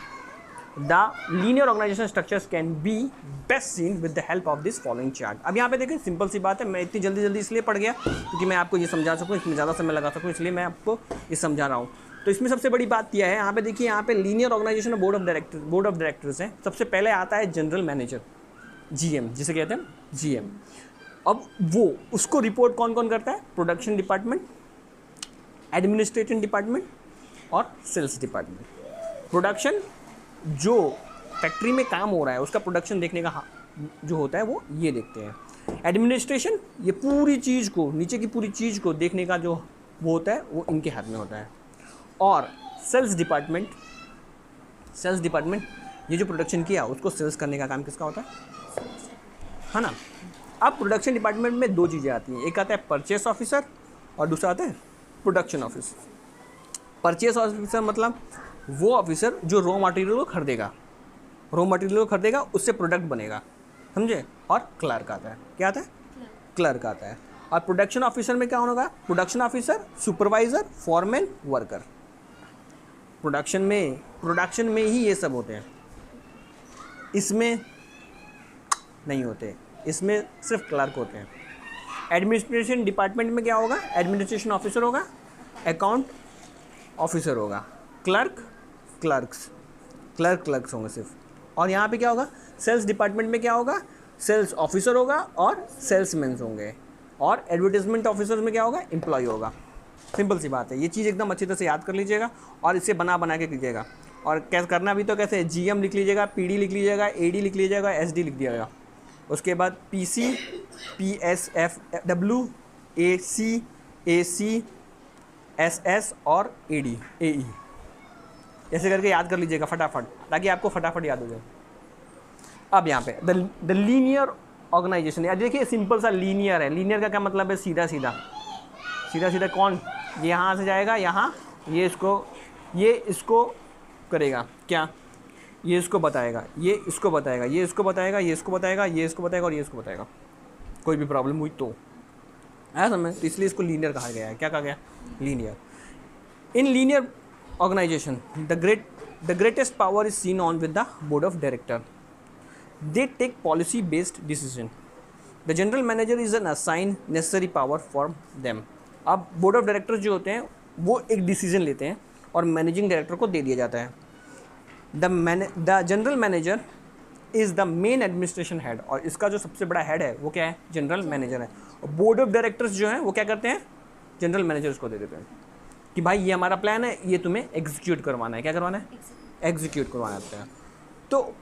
The linear organization structures can be best seen with the help of this following chart. अब यहाँ पे देखें, simple सी बात है, मैं इतनी जल्दी इसलिए पढ़ गया क्योंकि मैं आपको ये समझा सकूँ, इसमें ज़्यादा समय लगा सकूँ, इसलिए मैं आपको ये समझा रहा हूँ। तो इसमें सबसे बड़ी बात यह है, यहाँ पे देखिए, यहाँ पे लीनियर ऑर्गेनाइजेशन और बोर्ड ऑफ डायरेक्टर्स हैं। सबसे पहले आता है जनरल मैनेजर, GM, जिसे कहते हैं GM। अब वो उसको रिपोर्ट कौन कौन करता है? प्रोडक्शन डिपार्टमेंट, एडमिनिस्ट्रेशन डिपार्टमेंट और सेल्स डिपार्टमेंट। प्रोडक्शन, जो फैक्ट्री में काम हो रहा है उसका प्रोडक्शन देखने का जो होता है वो ये देखते हैं। एडमिनिस्ट्रेशन, ये पूरी चीज़ को, नीचे की पूरी चीज़ को देखने का जो वो होता है वो इनके हाथ में होता है। और सेल्स डिपार्टमेंट, ये जो प्रोडक्शन किया उसको सेल्स करने का काम किसका होता है ना। अब प्रोडक्शन डिपार्टमेंट में दो चीज़ें आती हैं, एक आता है परचेस ऑफिसर और दूसरा आता है प्रोडक्शन ऑफिसर। परचेस ऑफिसर मतलब वो ऑफिसर जो रॉ मटेरियल को खरीदेगा, उससे प्रोडक्ट बनेगा, समझे। और क्लर्क आता है, क्या आता है? क्लर्क आता है। और प्रोडक्शन ऑफिसर में क्या होगा? Production officer, supervisor, foreman, worker. Production में ही ये सब होते हैं, इसमें नहीं होते, इसमें सिर्फ क्लर्क होते हैं। एडमिनिस्ट्रेशन डिपार्टमेंट में क्या होगा? एडमिनिस्ट्रेशन ऑफिसर होगा, अकाउंट ऑफिसर होगा, क्लर्क्स होंगे सिर्फ। और यहाँ पे क्या होगा? सेल्स डिपार्टमेंट में क्या होगा? सेल्स ऑफिसर होगा और सेल्समैन होंगे। और एडवर्टाइजमेंट ऑफिसर में क्या होगा? एम्प्लॉय होगा। सिंपल सी बात है, ये चीज़ एकदम अच्छी तरह से याद कर लीजिएगा और इसे बना के कीजिएगा। और कैसे करना भी तो कैसे? GM लिख लीजिएगा, PD लिख लीजिएगा, AD लिख लीजिएगा, SD लिख दिएगा। उसके बाद PC, PSFW, AC, AC, SS और AE, ऐसे करके याद कर लीजिएगा फटाफट, ताकि आपको फटाफट याद हो जाए। अब यहाँ पे द लीनियर ऑर्गेनाइजेशन, यार देखिए सिंपल सा लीनियर है। लीनियर का क्या मतलब है? सीधा सीधा। कौन? ये यहाँ से जाएगा यहाँ, ये इसको करेगा क्या, ये इसको बताएगा, ये इसको बताएगा, ये इसको बताएगा, ये इसको बताएगा, ये इसको बताएगा और ये इसको बताएगा। कोई भी प्रॉब्लम हुई तो आया समझ, तो इसलिए इसको लीनियर कहा गया है। क्या कहा गया, linear. In linear organization the greatest power is seen on with the board of director. They take policy based decision. The general manager is an assign necessary power for them. अब board of director जो होते हैं वो एक decision लेते हैं और managing director को दे दिया जाता है। The general manager is the main administration head, और इसका जो सबसे बड़ा हेड है वो क्या है, जनरल मैनेजर है। और बोर्ड ऑफ डायरेक्टर्स जो हैं वो क्या करते हैं, जनरल मैनेजर्स को दे देते हैं कि भाई ये हमारा प्लान है, ये तुम्हें एग्जीक्यूट करवाना है। क्या करवाना है, एग्जीक्यूट करवाना है। तो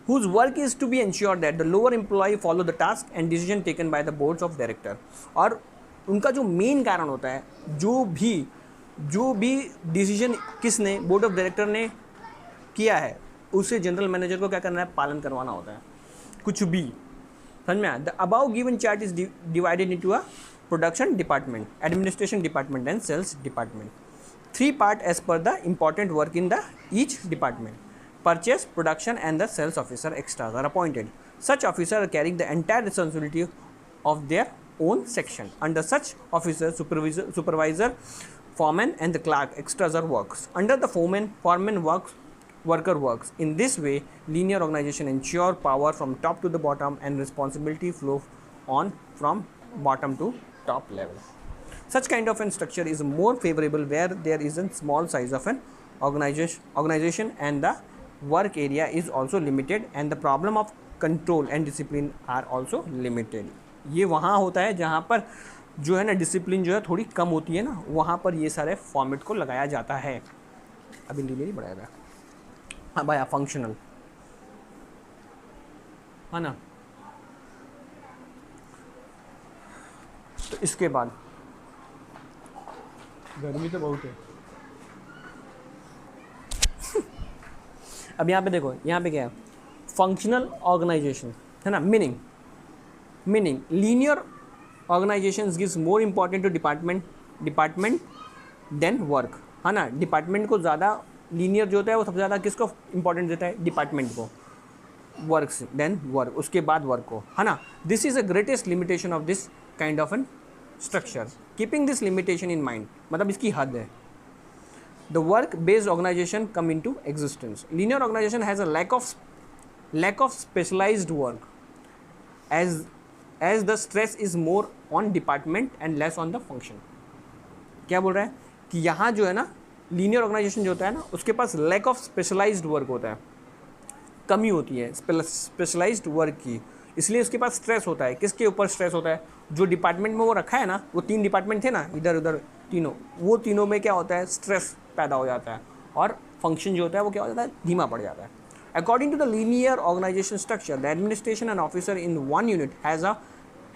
whose work is to be ensured that the lower employee follow the task and decision taken by the boards of director। और उनका जो मेन कारण होता है, जो भी डिसीजन किसने, बोर्ड ऑफ डायरेक्टर ने किया है, उसे जनरल मैनेजर को क्या करना है, पालन करवाना होता है। कुछ भी समझ में आया। The above given chart is divided into a production department, administration department and sales department. 3 part as per the important work in the each department. Purchase, production and the sales officer extras are appointed. Such officers are carrying the entire responsibility of their own section. Under such officer, supervisor, foreman and the clerk extras are works. Under the foreman worker works. In this way, linear organization ensure power from top to the bottom and responsibility flow on from bottom to top level. Such kind of a structure is more favorable where there is a small size of an organization and the work area is also limited and the problem of control and discipline are also limited। ये वहाँ होता है जहाँ पर जो है ना discipline जो है थोड़ी कम होती है ना, वहाँ पर ये सारे फॉर्मेट को लगाया जाता है। अभी लीनियर ही बढ़ाएगा, हाँ भाई फंक्शनल है ना। तो इसके बाद गर्मी तो बहुत है। अब यहाँ पे देखो, यहाँ पे क्या है, फंक्शनल ऑर्गेनाइजेशन है ना। Meaning linear organization gives more important to department then work, है ना। डिपार्टमेंट को ज़्यादा, लीनियर जो होता है वो सबसे ज़्यादा किसको इंपॉर्टेंट देता है, डिपार्टमेंट को, वर्क देन वर्क, उसके बाद वर्क को, है ना। This is the greatest limitation of this kind of an structure. Keeping this limitation in mind, मतलब इसकी हद है। The work-based organization come into existence. Linear organization has a lack of specialized work, as the stress is more on department and less on the function. क्या बोल रहा है कि यहाँ जो है ना, लीनियर ऑर्गेनाइजेशन जो होता है ना, उसके पास लैक ऑफ स्पेशलाइज्ड वर्क होता है, कमी होती है स्पेशलाइज्ड वर्क की, इसलिए उसके पास स्ट्रेस होता है। किसके ऊपर स्ट्रेस होता है, जो डिपार्टमेंट में वो रखा है ना, वो 3 डिपार्टमेंट थे ना, इधर उधर तीनों, वो तीनों में क्या होता है, स्ट्रेस पैदा हो जाता है और फंक्शन जो होता है वो क्या हो जाता है, धीमा पड़ जाता है। According to the linear organization structure, the administration and officer in one unit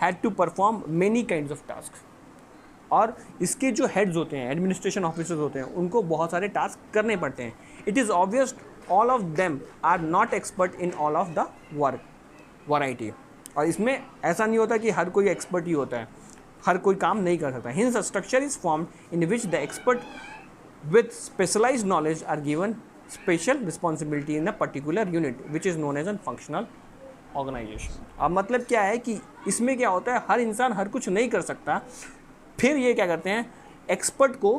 had to perform many kinds of task. और इसके जो हेड्स होते हैं, एडमिनिस्ट्रेशन ऑफिसर्स होते हैं, उनको बहुत सारे टास्क करने पड़ते हैं। It is obvious all of them are not expert in all of the work variety. और इसमें ऐसा नहीं होता कि हर कोई एक्सपर्ट ही होता है, हर कोई काम नहीं कर सकता। Hints a structure is formed in which the expert with specialized knowledge are given special responsibility in a particular unit which is known as a functional organization। अब मतलब क्या है कि इसमें क्या होता है, हर इंसान हर कुछ नहीं कर सकता, फिर ये क्या करते हैं, एक्सपर्ट को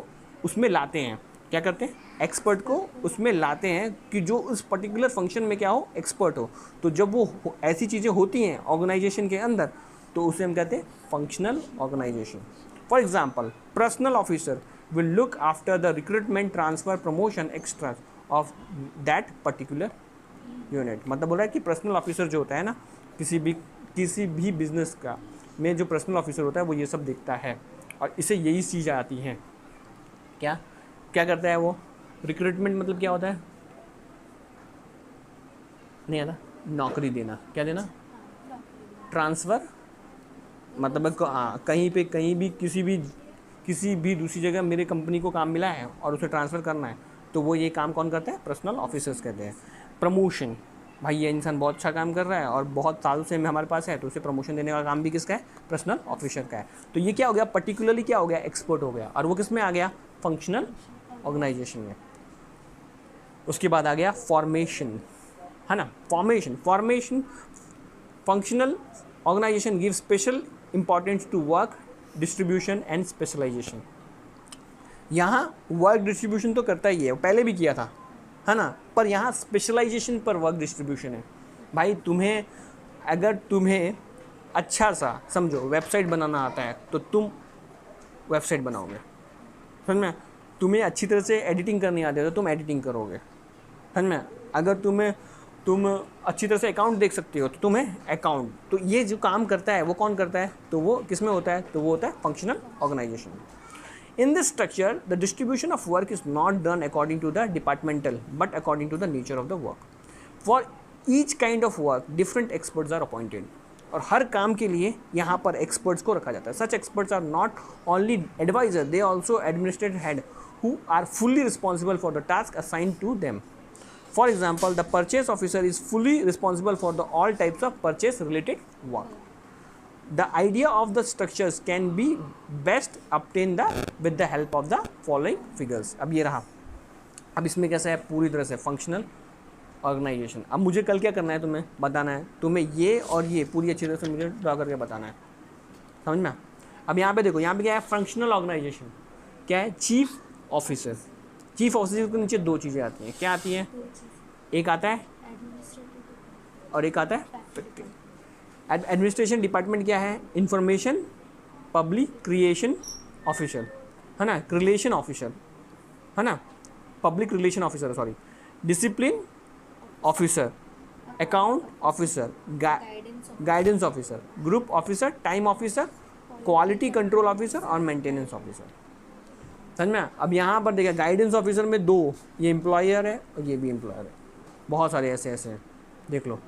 उसमें लाते हैं। क्या करते हैं, एक्सपर्ट को उसमें लाते हैं कि जो उस पर्टिकुलर फंक्शन में क्या हो, एक्सपर्ट हो। तो जब वो ऐसी चीज़ें होती हैं ऑर्गेनाइजेशन के अंदर, तो उसे हम कहते हैं functional organization. For example, personal officer will look after the recruitment, transfer, promotion, extras of that particular unit। मतलब बोल रहा है कि पर्सनल ऑफिसर जो होता है ना, किसी भी बिजनेस का में जो पर्सनल ऑफिसर होता है वो ये सब देखता है, और इसे यही चीज़ आती है। क्या करता है वो, रिक्रूटमेंट मतलब क्या होता है, नहीं आता, नौकरी देना। क्या देना, ट्रांसफ़र, मतलब कहीं भी किसी भी दूसरी जगह मेरे कंपनी को काम मिला है और उसे ट्रांसफ़र करना है, तो वो ये काम कौन करता है, पर्सनल ऑफिसर्स कहते हैं। प्रमोशन, भाई ये इंसान बहुत अच्छा काम कर रहा है और बहुत सालों से हमारे पास है, तो उसे प्रमोशन देने का काम भी किसका है, पर्सनल ऑफिसर का है। तो ये क्या हो गया, पर्टिकुलरली क्या हो गया, एक्सपर्ट हो गया, और वो किस में आ गया, फंक्शनल ऑर्गेनाइजेशन में। उसके बाद आ गया फॉर्मेशन, है ना, formation functional organization give special importance to work distribution and specialization. यहाँ वर्क डिस्ट्रीब्यूशन तो करता ही है, पहले भी किया था, है ना, पर यहाँ स्पेशलाइजेशन पर वर्क डिस्ट्रीब्यूशन है। भाई अगर तुम्हें अच्छा सा समझो वेबसाइट बनाना आता है तो तुम वेबसाइट बनाओगे, समझ में। तुम्हें अच्छी तरह से एडिटिंग करनी आती है तो तुम एडिटिंग करोगे, समझ में। अगर तुम अच्छी तरह से अकाउंट देख सकते हो तो तुम्हें अकाउंट, तो ये जो काम करता है वो कौन करता है, तो वो किस में होता है, तो वो होता है functional organization. In this structure, the distribution of work is not done according to the departmental, but according to the nature of the work. For each kind of work, different experts are appointed. और हर काम के लिए यहाँ पर experts को रखा जाता है. Such experts are not only advisor, they also administrative head who are fully responsible for the task assigned to them. For example, the purchase officer is fully responsible for all types of purchase related work. The idea of the structures can be best obtained with the help of the following figures. अब ये रहा, अब इसमें कैसा है, पूरी तरह से फंक्शनल ऑर्गेनाइजेशन। अब मुझे कल क्या करना है, तुम्हें बताना है, तुम्हें ये और ये पूरी अच्छी तरह से मुझे ड्रा करके बताना है, समझ में। अब यहाँ पे देखो, यहाँ पे क्या है, फंक्शनल ऑर्गेनाइजेशन क्या है, चीफ ऑफिसर। चीफ ऑफिसर के नीचे दो चीज़ें आती हैं, क्या आती हैं, एक आता है और एक आता है एडमिनिस्ट्रेशन डिपार्टमेंट। क्या है, इंफॉर्मेशन पब्लिक क्रिएशन ऑफिसर, है ना, रिलेशन ऑफिसर, है ना, public relation officer, sorry, discipline officer, account officer, guidance officer, group officer, time officer, quality control officer और मेंटेनेंस ऑफिसर, समझ में। अब यहाँ पर देखिए, गाइडेंस ऑफिसर में दो, ये एम्प्लॉयर है और ये भी एम्प्लॉयर है, बहुत सारे ऐसे ऐसे हैं, देख लो,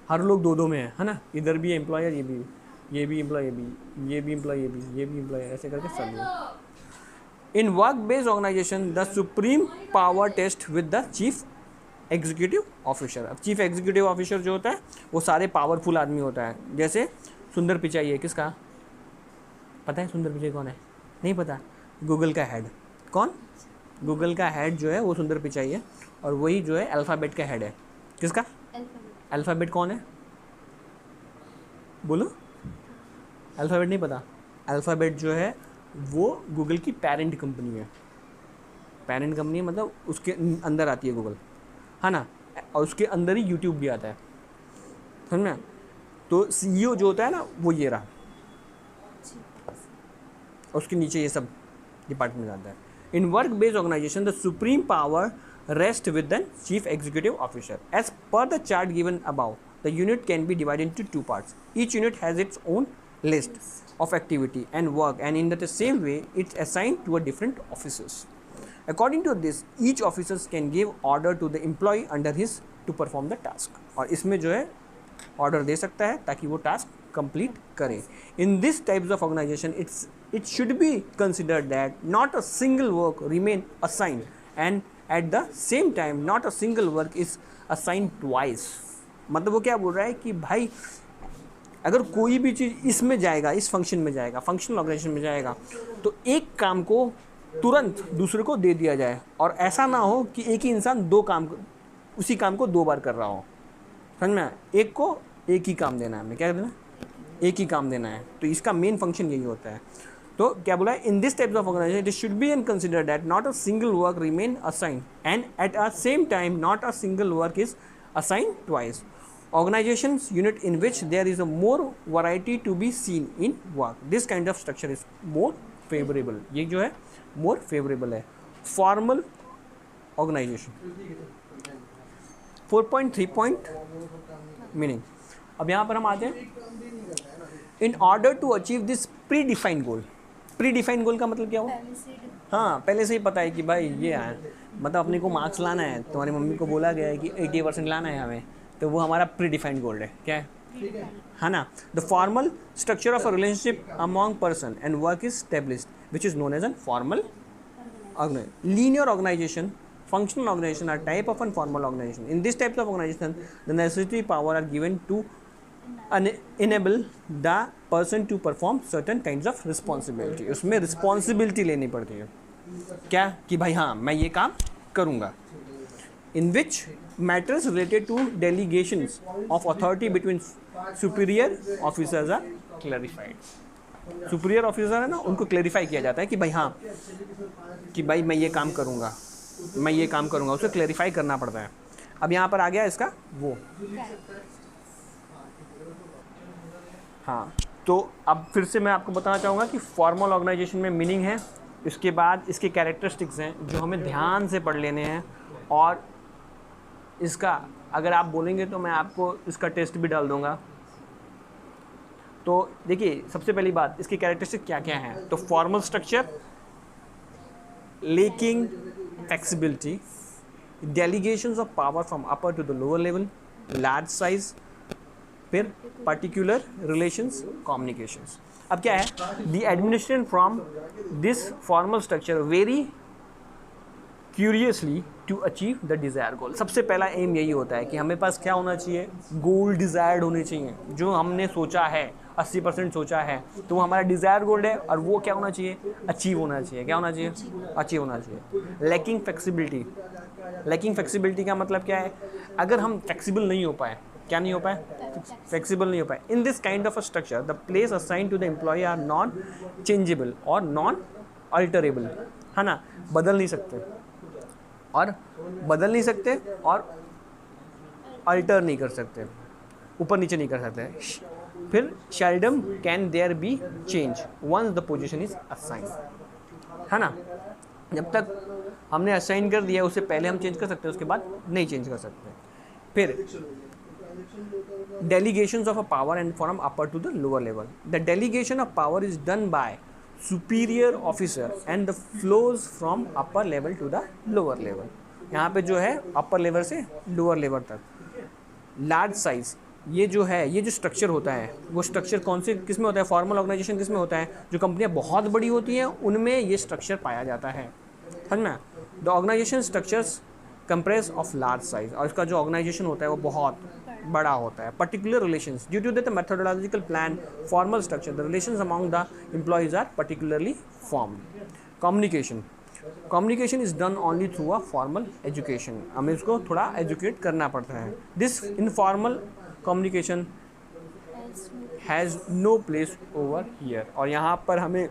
हर लोग दो दो में है ना, इधर भी एम्प्लॉयर, ये भी एम्प्लॉय, ये भी एम्प्लॉय, ये भी एम्प्लॉय, ऐसे करके सब। In work based organization the supreme power rest with the chief executive officer. अब चीफ एग्जीक्यूटिव ऑफिसर जो होता है वो सारे पावरफुल आदमी होता है। जैसे सुंदर पिचाई है, किसका पता है, सुंदर पिचाई कौन है, नहीं पता, गूगल का हेड। कौन, गूगल का हेड जो है वो सुंदर पिचाई है, और वही जो है अल्फ़ाबेट का हेड है। किसका, अल्फ़ाबेट कौन है, बोलो, अल्फ़ाबेट नहीं पता। अल्फ़ाबेट जो है वो गूगल की पेरेंट कंपनी है, पेरेंट कंपनी मतलब उसके अंदर आती है गूगल, है ना, और उसके अंदर ही यूट्यूब भी आता है, समझ में। तो CEO जो होता है ना वो ये रहा, और उसके नीचे ये सब डिपार्टमेंट आता है। In work based organization the supreme power rest with the chief executive officer. As per the chart given above, the unit can be divided into two parts. Each unit has its own list of activity and work, and in the same way, it's assigned to a different officers. According to this, each officer can give order to the employee under his to perform the task. और इसमें जो है order दे सकता है ताकि वो task complete करे। In this types of organization, it should be considered that not a single work remain assigned, and at the same time not a single work is assigned twice। मतलब वो क्या बोल रहा है कि भाई अगर कोई भी चीज़ इसमें जाएगा, इस फंक्शन में जाएगा, फंक्शनल ऑर्गेनाइजेशन में जाएगा, तो एक काम को तुरंत दूसरे को दे दिया जाए, और ऐसा ना हो कि एक ही इंसान उसी काम को दो बार कर रहा हो, समझ में। एक को एक ही काम देना है, हमें क्या देना, एक ही काम देना है, तो इसका मेन फंक्शन यही होता है। तो क्या बोला है, in this types of organization it should be and consider that not a single work remain assigned, and at a same time not a single work is assigned twice. Organizations unit in which there is a more variety to be seen in work, this kind of structure is more favorable। ये जो है more favorable है। Formal organization 4.3 point meaning। अब यहाँ पर हम आते हैं, in order to achieve this predefined goal। predefined goal का मतलब क्या हुआ, हाँ पहले से ही पता है कि भाई ये है, मतलब अपने को मार्क्स लाना है, तुम्हारी मम्मी को बोला गया है कि 80% लाना है हमें, तो वो हमारा प्री डिफाइंड गोल है, क्या है ना। The formal structure of a relationship among person and work is established which is known as an formal organization. Linear organization, functional organization are type of informal organization. In this types of organization, the necessary power are given to enable the person to perform certain kinds of responsibility। उसमें responsibility लेनी पड़ती है, क्या कि भाई हाँ मैं ये काम करूँगा, in which matters related to delegations of authority between superior officers are clarified. Superior officer है ना, उनको क्लेरिफाई किया जाता है कि भाई हाँ, कि भाई मैं ये काम करूँगा, मैं ये काम करूँगा, उसे क्लेरिफाई करना पड़ता है। अब यहाँ पर आ गया इसका वो, हाँ, तो अब फिर से मैं आपको बताना चाहूँगा कि फॉर्मल ऑर्गेनाइजेशन में मीनिंग है, इसके बाद इसके कैरेक्टरिस्टिक्स हैं जो हमें ध्यान से पढ़ लेने हैं, और इसका अगर आप बोलेंगे तो मैं आपको इसका टेस्ट भी डाल दूँगा। तो देखिए, सबसे पहली बात, इसकी कैरेक्टरिस्टिक क्या क्या हैं। तो formal structure, lacking flexibility, delegations of power from upper to the lower level, large size, फिर पर्टिकुलर रिलेशंस, कम्युनिकेशंस। अब क्या है, the administration from this formal structure very curiously to achieve the desire goal. सबसे पहला M यही होता है कि हमें पास क्या होना चाहिए, गोल डिज़ायर्ड होने चाहिए। जो हमने सोचा है, 80% सोचा है, तो वो हमारा डिज़ायर गोल है, और वो क्या होना चाहिए, अचीव होना चाहिए। क्या होना चाहिए, अचीव होना चाहिए। लैकिंग फ्लेक्सिबिलिटी, लैकिंग फ्लेक्सिबिलिटी का मतलब क्या है, अगर हम फ्लेक्सिबल नहीं हो पाए, क्या नहीं हो पाए, फ्लेक्सिबल नहीं हो पाए, in this kind of a structure the place assign to the employee are non changeable और नॉन अल्टरेबल, है ना, बदल नहीं सकते और अल्टर नहीं कर सकते, ऊपर नीचे नहीं कर सकते। फिर seldom can there be change once the position is assign, है ना, जब तक हमने असाइन कर दिया उससे पहले हम चेंज कर सकते हैं, उसके बाद नहीं चेंज कर सकते। फिर delegations of a power and from upper to the lower level. The delegation of power is done by superior officer and the flows from upper level to the lower level. यहाँ पे जो है upper level से lower level तक। Large size, ये जो है, ये जो स्ट्रक्चर होता है, वो स्ट्रक्चर कौन से किस में होता है, फॉर्मल ऑर्गेनाइजेशन किस में होता है, जो कंपनियाँ बहुत बड़ी होती हैं उनमें ये स्ट्रक्चर पाया जाता है, समझना। The organization structures compress of large size, और इसका जो ऑर्गेनाइजेशन होता है वो बहुत बड़ा होता है। Particular relations, due to the methodological plan formal structure the relations among the employees are particularly formed. Communication, communication is done only through a formal education, हमें इसको थोड़ा एजुकेट करना पड़ता है। This informal communication has no place over here, और यहाँ पर हमें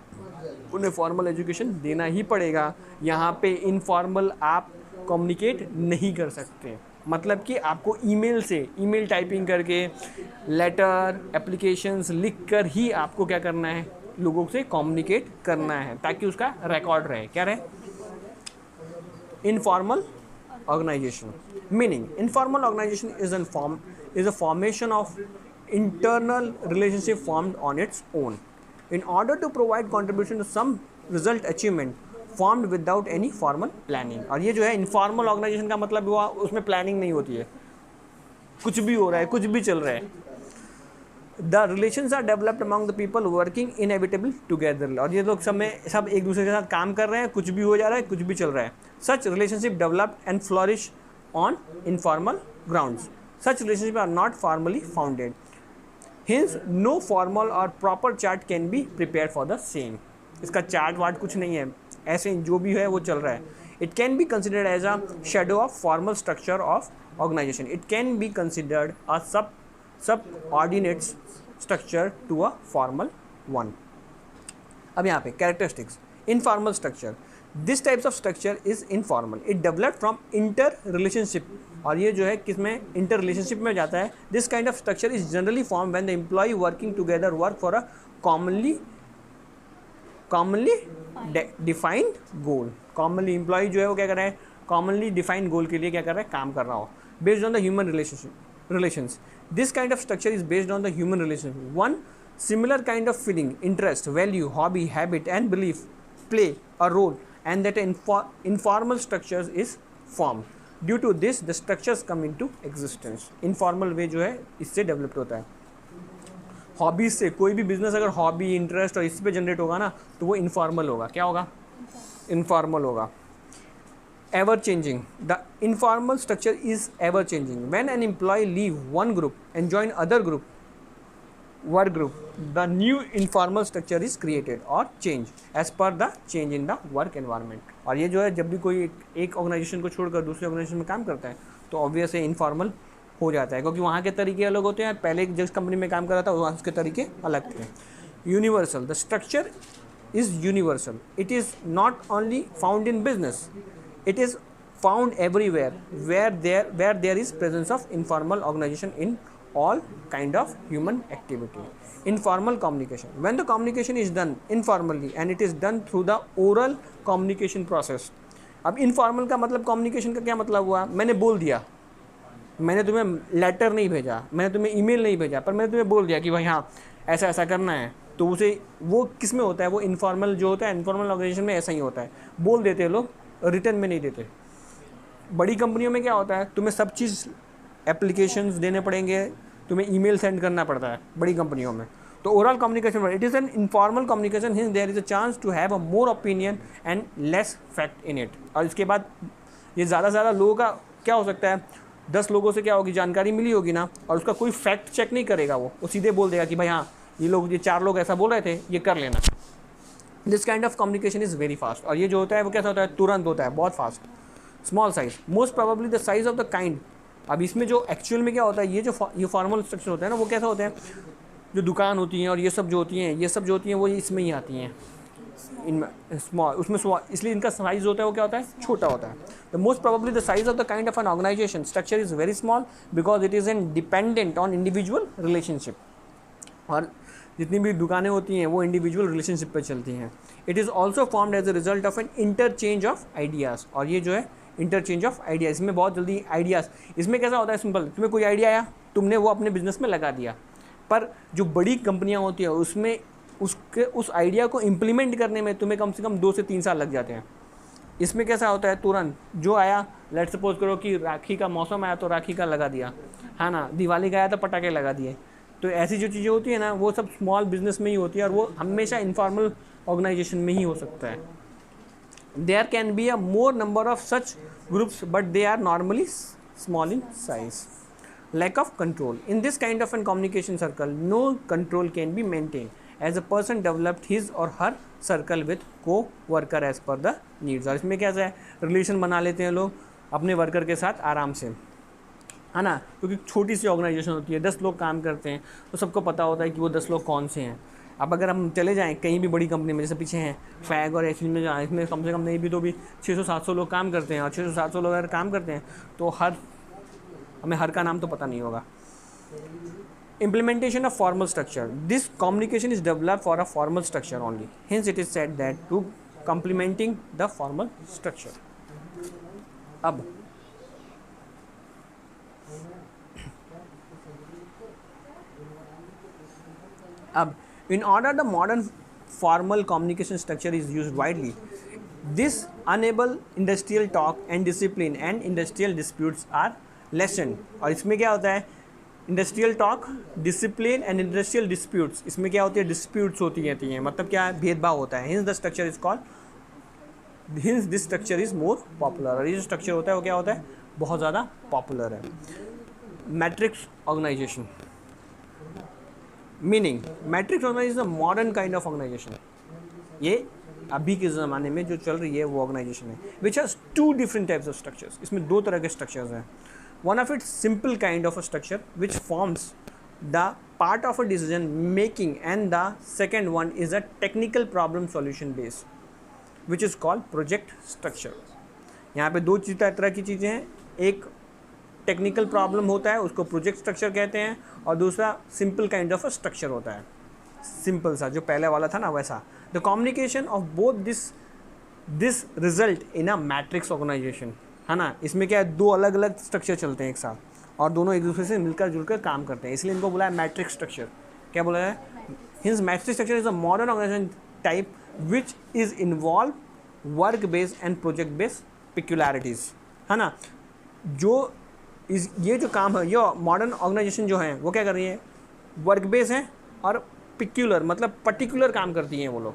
उन्हें फॉर्मल एजुकेशन देना ही पड़ेगा। यहाँ पे इनफॉर्मल आप कम्युनिकेट नहीं कर सकते, मतलब कि आपको ईमेल से, ईमेल टाइपिंग करके, लेटर, एप्लीकेशंस लिख कर ही आपको क्या करना है, लोगों से कम्युनिकेट करना है, ताकि उसका रिकॉर्ड रहे। क्या रहे, informal organization meaning, informal organization is a formation of internal relationship formed on its own in order to provide contribution to some result achievement formed without any formal planning। और ये जो है इनफॉर्मल ऑर्गेनाइजेशन का मतलब हुआ, उसमें planning नहीं होती है, कुछ भी हो रहा है, कुछ भी चल रहा है। The relations are developed among the people working inevitable together, और ये लोग सब एक दूसरे के साथ काम कर रहे हैं, कुछ भी हो जा रहा है, कुछ भी चल रहा है। Such relationship developed and flourish on informal grounds, such relationship are not formally founded, Hence, no formal or proper chart can be prepared for the same। इसका चार्ट वार्ट कुछ नहीं है, ऐसे जो भी है वो चल रहा है। It can be considered as a shadow of formal structure of organization। It can be considered a subordinate structure to a formal one। अब यहाँ पे characteristics, informal structure, this types of structure is informal, it developed from inter relationship, और ये जो है किसमें, inter relationship में जाता है। This kind of structure is generally form when the employ working together work for a commonly defined goal. Commonly employ जो है वो क्या कर रहा है, कॉमनली डिफाइंड गोल के लिए क्या कर रहा है, काम कर रहा हो, based on the human relations. This kind of structure is based on the human relations. One similar kind of feeling, interest, value, hobby, habit and belief play a role and that informal structures is form. Due to this the structures come into existence. Informal way जो है इससे developed होता है। Hobbies से, कोई भी business अगर hobby, interest और इस पे जनरेट होगा ना, तो वो इनफॉर्मल होगा। क्या होगा, इनफॉर्मल होगा। Ever changing, the informal structure is ever changing. When an employ leave one group and join other group work group the new informal structure is created और change as per the change in the work environment. और ये जो है जब भी कोई एक organisation को छोड़कर दूसरे ऑर्गेनाइजेशन में काम करता है तो ऑब्वियस है इनफॉर्मल हो जाता है, क्योंकि वहाँ के तरीके अलग होते हैं। पहले जिस कंपनी में काम कर रहा था वहाँ उसके तरीके अलग थे। Universal, the structure is universal, it is not only found in business, it is found everywhere where there is presence of informal organization in all kind of human activity. Informal communication, when the communication is done informally and it is done through the oral communication process. अब informal का मतलब communication का क्या मतलब हुआ? मैंने बोल दिया, मैंने तुम्हें लेटर नहीं भेजा, मैंने तुम्हें ईमेल नहीं भेजा, पर मैंने तुम्हें बोल दिया कि भाई हाँ ऐसा ऐसा करना है, तो उसे वो किस में होता है? वो इनफॉर्मल जो होता है, इनफॉर्मल ऑर्गेनाइजेशन में ऐसा ही होता है, बोल देते हैं लोग, रिटर्न में नहीं देते। बड़ी कंपनियों में क्या होता है? तुम्हें सब चीज़ एप्लीकेशंस देने पड़ेंगे, तुम्हें ईमेल सेंड करना पड़ता है बड़ी कंपनियों में। तो oral communication, it is an informal communication, hence there is a chance to have a more opinion and less fact in it. और इसके बाद ये ज़्यादा से ज़्यादा लोगों का क्या हो सकता है, 10 लोगों से क्या होगी, जानकारी मिली होगी ना, और उसका कोई फैक्ट चेक नहीं करेगा, वो सीधे बोल देगा कि भाई हाँ ये 4 लोग ऐसा बोल रहे थे, ये कर लेना। This kind of communication is very fast. और ये जो होता है वो कैसा होता है? तुरंत होता है, बहुत fast. Small size, most probably the size of the kind. अब इसमें जो एक्चुअल में क्या होता है, ये फॉर्मल स्ट्रक्चर होता है ना, वो कैसा होता है? जो दुकान होती हैं और ये सब जो होती हैं वो इसमें ही आती हैं, इनमें स्मॉल, उसमें इसलिए इनका साइज होता है वो क्या होता है? छोटा होता है। The most probably the size of the kind of an organization structure is very small because it is an dependent on individual relationship. और जितनी भी दुकानें होती हैं वो इंडिविजुअल रिलेशनशिप पर चलती हैं। It is also formed as a result of an interchange of ideas. और ये जो है इंटरचेंज ऑफ आइडिया, इसमें बहुत जल्दी आइडियाज़, इसमें कैसा होता है? सिंपल, तुम्हें कोई आइडिया आया, तुमने वो अपने बिजनेस में लगा दिया। पर जो बड़ी कंपनियां होती हैं उसमें उस आइडिया को इम्प्लीमेंट करने में तुम्हें कम से कम 2 से 3 साल लग जाते हैं। इसमें कैसा होता है? तुरंत जो आया, लेट सपोज करो कि राखी का मौसम आया तो राखी का लगा दिया, है ना, दिवाली का आया तो पटाखे लगा दिए। तो ऐसी जो चीज़ें होती है ना, वो सब स्मॉल बिजनेस में ही होती है और वो हमेशा इनफॉर्मल ऑर्गेनाइजेशन में ही हो सकता है। There can be a more number of such groups, but they are normally small in size. Lack of control. In this kind of a communication circle, no control can be maintained as a person developed his or her circle with co-worker as per the needs. और इसमें कैसा है? Relation बना लेते हैं लोग अपने worker के साथ आराम से, है ना, क्योंकि छोटी सी ऑर्गेनाइजेशन होती है, 10 लोग काम करते हैं, तो सबको पता होता है कि वो 10 लोग कौन से हैं। अब अगर हम चले जाएं कहीं भी बड़ी कंपनी में, जैसे पीछे हैं फैग और एचएल में जाएँ, इसमें कम से कम नहीं भी तो भी 600-700 लोग काम करते हैं, और 600-700 लोग अगर काम करते हैं तो हमें हर का नाम तो पता नहीं होगा। Implementation of formal structure. This communication is developed for a formal structure only. Hence it is said that to complementing the formal structure. अब in order the modern formal communication structure is used widely, this enable industrial talk and discipline and industrial disputes are lessened. और इसमें क्या होता है? Industrial talk, discipline and industrial disputes, इसमें क्या होती है? डिस्प्यूट्स होती रहती हैं, मतलब क्या है? भेदभाव होता है। Hints the structure is called, hints this structure is more popular. और ये जो स्ट्रक्चर होता है वो क्या होता है? बहुत ज़्यादा पॉपुलर है। Matrix organization, meaning matrix organization is a modern kind of organization. ये अभी के ज़माने में जो चल रही है वो ऑर्गेनाइजेशन है which has 2 different types of structures. इसमें 2 तरह के स्ट्रक्चर्स हैं। One of its simple kind of a structure which forms the part of a decision making, and the second one is a technical problem solution based which is called project structure. यहाँ पे 2 तरह की चीज़ें हैं, एक technical problem होता है उसको प्रोजेक्ट स्ट्रक्चर कहते हैं, और दूसरा simple kind of a structure होता है, सिंपल सा जो पहले वाला था ना वैसा। The communication of both this result in a matrix organization, है ना। इसमें क्या है? 2 अलग अलग स्ट्रक्चर चलते हैं एक साथ, और दोनों एक दूसरे से मिलकर जुलकर काम करते हैं, इसलिए इनको बोला है मैट्रिक्स स्ट्रक्चर। क्या बोला है? Hence matrix structure is a modern organisation type which is involve work based and project based peculiarities, है ना। ये जो काम है, ये मॉडर्न ऑर्गेनाइजेशन जो है वो क्या कर रही है? वर्क बेस है और पिक्युलर मतलब पर्टिकुलर काम करती हैं वो लोग,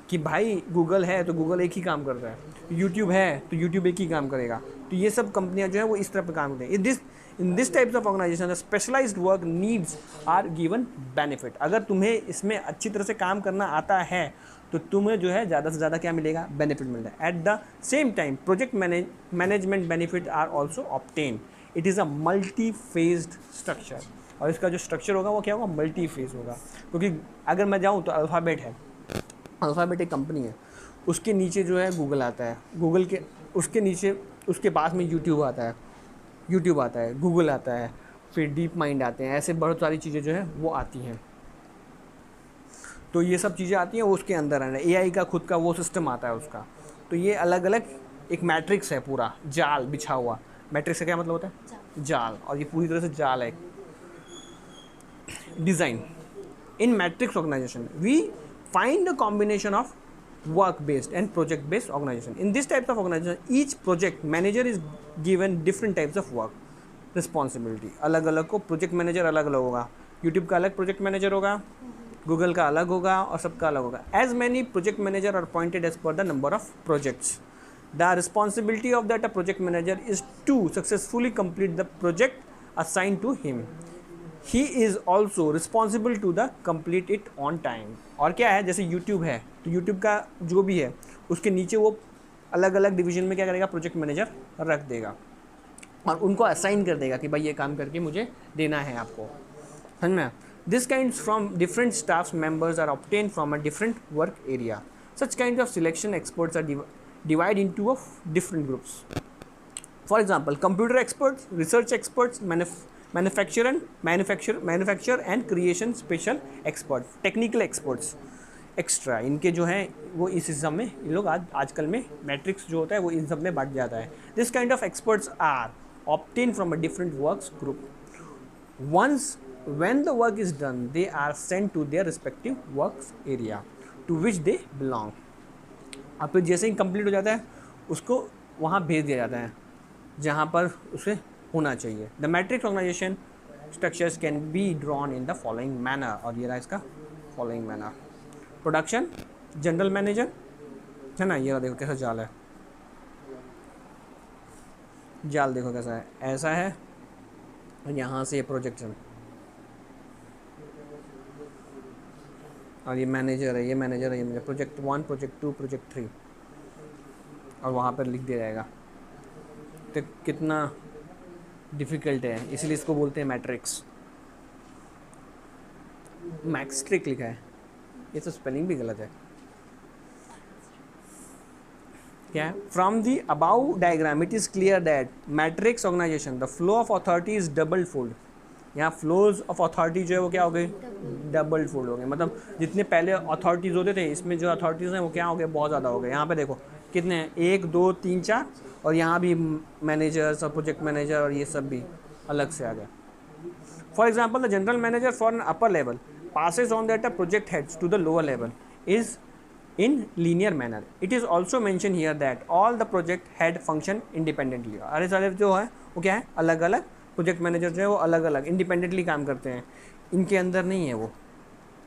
कि भाई गूगल है तो गूगल एक ही काम करता है, यूट्यूब है तो यूट्यूब एक ही काम करेगा, तो ये सब कंपनियां जो है वो इस तरह पे काम करती हैं। In this types of organization the specialized work needs are given benefit. अगर तुम्हें इसमें अच्छी तरह से काम करना आता है तो तुम्हें जो है ज़्यादा से ज़्यादा क्या मिलेगा, बेनिफिट मिल रहा है। At the same time project management benefit are also obtain. It is a multi phased structure, और इसका जो स्ट्रक्चर होगा वो क्या होगा, मल्टी फेज होगा। क्योंकि अगर मैं जाऊँ तो अल्फ़ाबेट है, अल्फ़ाबेट एक कंपनी है, उसके नीचे जो है गूगल आता है, गूगल के उसके नीचे उसके पास में यूट्यूब आता है, गूगल आता है, फिर डीप माइंड आते हैं, ऐसे बहुत सारी चीज़ें जो है वो आती हैं। तो ये सब चीज़ें आती हैं वो उसके अंदर है। एआई का खुद का वो सिस्टम आता है उसका। तो ये अलग अलग एक मैट्रिक्स है, पूरा जाल बिछा हुआ। मैट्रिक्स का क्या मतलब होता है, जाल, और ये पूरी तरह से जाल है। Design in matrix organization we find a combination of work based and project based organization. In this type of organization each project manager is given different types of work responsibility. अलग अलग को प्रोजेक्ट मैनेजर अलग अलग होगा, YouTube का अलग project manager होगा, Google का अलग होगा, और सबका अलग होगा। As many project manager are appointed as per the number of projects. The responsibility of that a project manager is to successfully complete the project assign to him. He is also responsible to the complete it on time. और क्या है, जैसे YouTube है तो YouTube का जो भी है उसके नीचे वो अलग अलग डिवीजन में क्या करेगा, प्रोजेक्ट मैनेजर रख देगा और उनको असाइन कर देगा कि भाई ये काम करके मुझे देना है आपको, समझ में। This kind from different staff members are obtain from a different work area. Such kind of selection experts are divide into of different groups. For example computer experts, research experts, manufacture and creation special expert, technical experts extra. इनके जो हैं वो इस सब में इन लोग आजकल में मैट्रिक्स जो होता है वो इन सब में बांट जाता है। This kind of experts are obtain from a different works group. Once when the work is done they are sent to their respective works area to which they belong. अब फिर जैसे ही कंप्लीट हो जाता है उसको वहाँ भेज दिया जाता है जहाँ पर उसे होना चाहिए। The matrix organization structures can be drawn in the following manner, और ये रहा इसका following manner. Production, general manager है ना, ये रहा देखो कैसा जाल है, जाल देखो कैसा है, ऐसा है, और यहाँ से ये प्रोजेक्शन, और ये मैनेजर है, ये मैनेजर है, ये मैनेजर, प्रोजेक्ट 1, प्रोजेक्ट 2, प्रोजेक्ट 3, और वहाँ पर लिख दिया जाएगा। तो कितना डिफ़िकल्ट है, इसलिए इसको बोलते हैं मैट्रिक्स। मैक्सट्रिक लिखा है, ये तो स्पेलिंग भी गलत है। क्या है, from the above diagram it is clear that matrix organization the flow of authority is double fold. यहाँ फ्लोज ऑफ अथॉरिटी जो है वो क्या हो गए, डबल फोल्ड हो गए। मतलब जितने पहले अथॉरिटीज़ होते थे, इसमें जो अथॉरिटीज़ हैं वो क्या हो गए, बहुत ज़्यादा हो गए। यहाँ पे देखो कितने हैं, 1 2 3 4, और यहाँ भी मैनेजर्स और प्रोजेक्ट मैनेजर और ये सब भी अलग से आ गए। For example the general manager for an upper level passes on that a project heads to the lower level is in linear manner. It is also mentioned here that all the project head function independently. अरे सारे जो है वो क्या है, अलग अलग project manager जो है वो अलग अलग इंडिपेंडेंटली काम करते हैं, इनके अंदर नहीं है वो।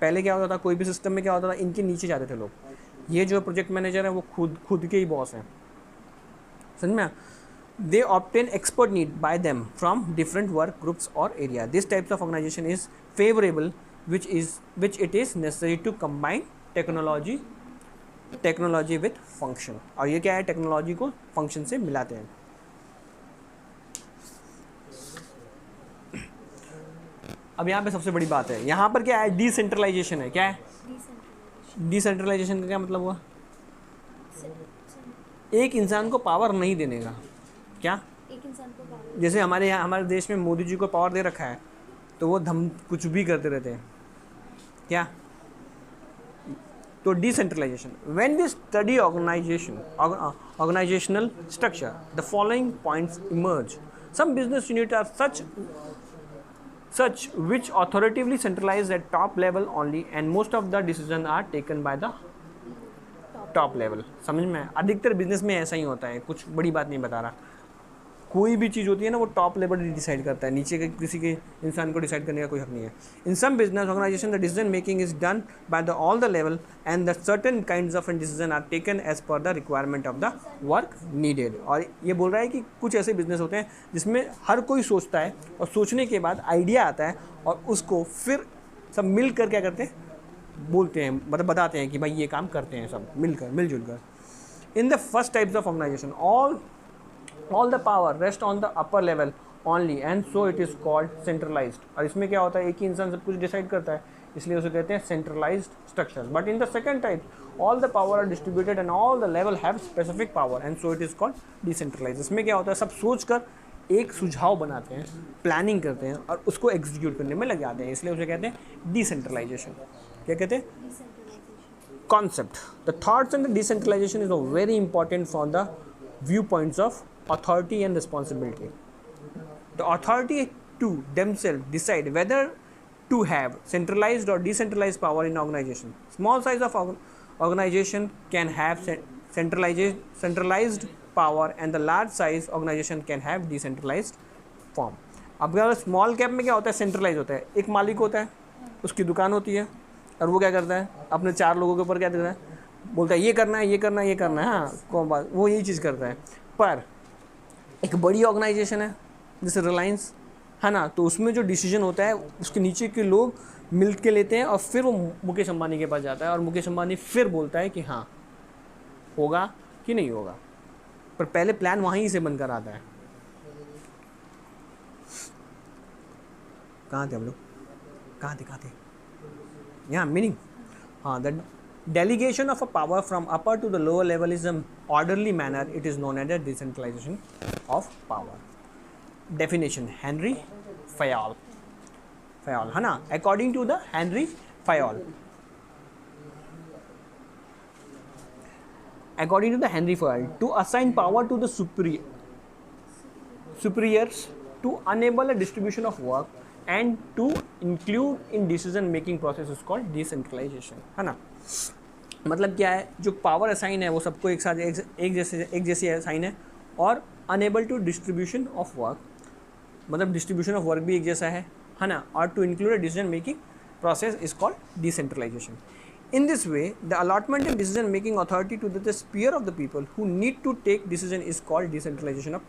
पहले क्या होता था, कोई भी सिस्टम में क्या होता था, इनके नीचे जाते थे लोग। ये जो प्रोजेक्ट मैनेजर है वो खुद के ही बॉस हैं, समझ में। They obtain expert need by them from different work groups or area. This types of organization is favorable which it is necessary to combine technology with function. और ये क्या है, टेक्नोलॉजी को फंक्शन से मिलाते हैं। अब यहाँ पे सबसे बड़ी बात है, यहाँ पर क्या है, डिसेंट्रलाइजेशन है। क्या है डिसेंट्रलाइजेशन का क्या मतलब हुआ, एक इंसान को पावर नहीं देने का। क्या, एक इंसान को पावर, जैसे हमारे यहाँ हमारे देश में मोदी जी को पावर दे रखा है तो वो कुछ भी करते रहते हैं। क्या, तो decentralization. When we study organizational structure the following points emerge. Some business unit are such which authoritatively centralized at top level only and most of the decisions are taken by the top level। समझ में, अधिकतर business में ऐसा ही होता है, कुछ बड़ी बात नहीं बता रहा। कोई भी चीज़ होती है ना, वो टॉप लेवल डिसाइड करता है, नीचे के किसी के इंसान को डिसाइड करने का कोई हक नहीं है. In some business organisation the decision making is done by the all the level and the certain kinds of decision are taken as per the requirement of the work needed. और ये बोल रहा है कि कुछ ऐसे बिजनेस होते हैं जिसमें हर कोई सोचता है और सोचने के बाद आइडिया आता है और उसको फिर सब मिल कर क्या करते हैं, बोलते हैं, मतलब बताते हैं कि भाई ये काम करते हैं सब मिलकर, मिलजुल कर. In the first types of organization all the power rest on the upper level only and so it is called centralized. और इसमें क्या होता है, एक ही इंसान सब कुछ डिसाइड करता है, इसलिए उसे कहते हैं centralized structure. But in the second type all the power are distributed and all the level have specific power and so it is called decentralized. इसमें क्या होता है, सब सोच कर एक सुझाव बनाते हैं, प्लानिंग करते हैं और उसको एग्जीक्यूट करने में लग जाते हैं, इसलिए उसे कहते हैं डिसेंट्रलाइजेशन. क्या कहते हैं? Concept. The thoughts and the decentralization is very important for the viewpoints of authority and responsibility. The authority to themselves decide whether to have centralized or decentralized power in organization. Small size of organization can have centralized power and the large size organization can have decentralized form. अब अगर small cap में क्या होता है, centralise होता है, एक मालिक होता है, उसकी दुकान होती है और वो क्या करता है, अपने 4 लोगों के ऊपर क्या देता है, बोलता है ये करना है, ये करना है, ये करना है, हाँ कौन बात, वो यही चीज़ करता है. पर एक बड़ी ऑर्गेनाइजेशन है जैसे रिलायंस है ना, तो उसमें जो डिसीजन होता है उसके नीचे के लोग मिल के लेते हैं और फिर वो मुकेश अंबानी के पास जाता है और मुकेश अंबानी फिर बोलता है कि हाँ होगा कि नहीं होगा, पर पहले प्लान वहीं से बनकर आता है. कहाँ थे हम लोग, कहाँ थे यहाँ मीनिंग. हाँ, the delegation of a power from upper to the lower level is an orderly manner. It is known as a decentralization of power. Definition: Henry Fayol है ना, according to the Henry Fayol. According to the Henry Fayol, to assign power to the superiors to enable a distribution of work and to include in decision making process is called decentralization. है ना, मतलब क्या है, जो power assign है वो सबको एक साथ एक जैसी असाइन है और enable to distribution of work, मतलब डिस्ट्रीब्यूशन ऑफ वर्क भी एक जैसा है ना, और to include a decision making process is called decentralization. In this way the allotment and decision making authority to the sphere of the people who need to take decision is called decentralization of.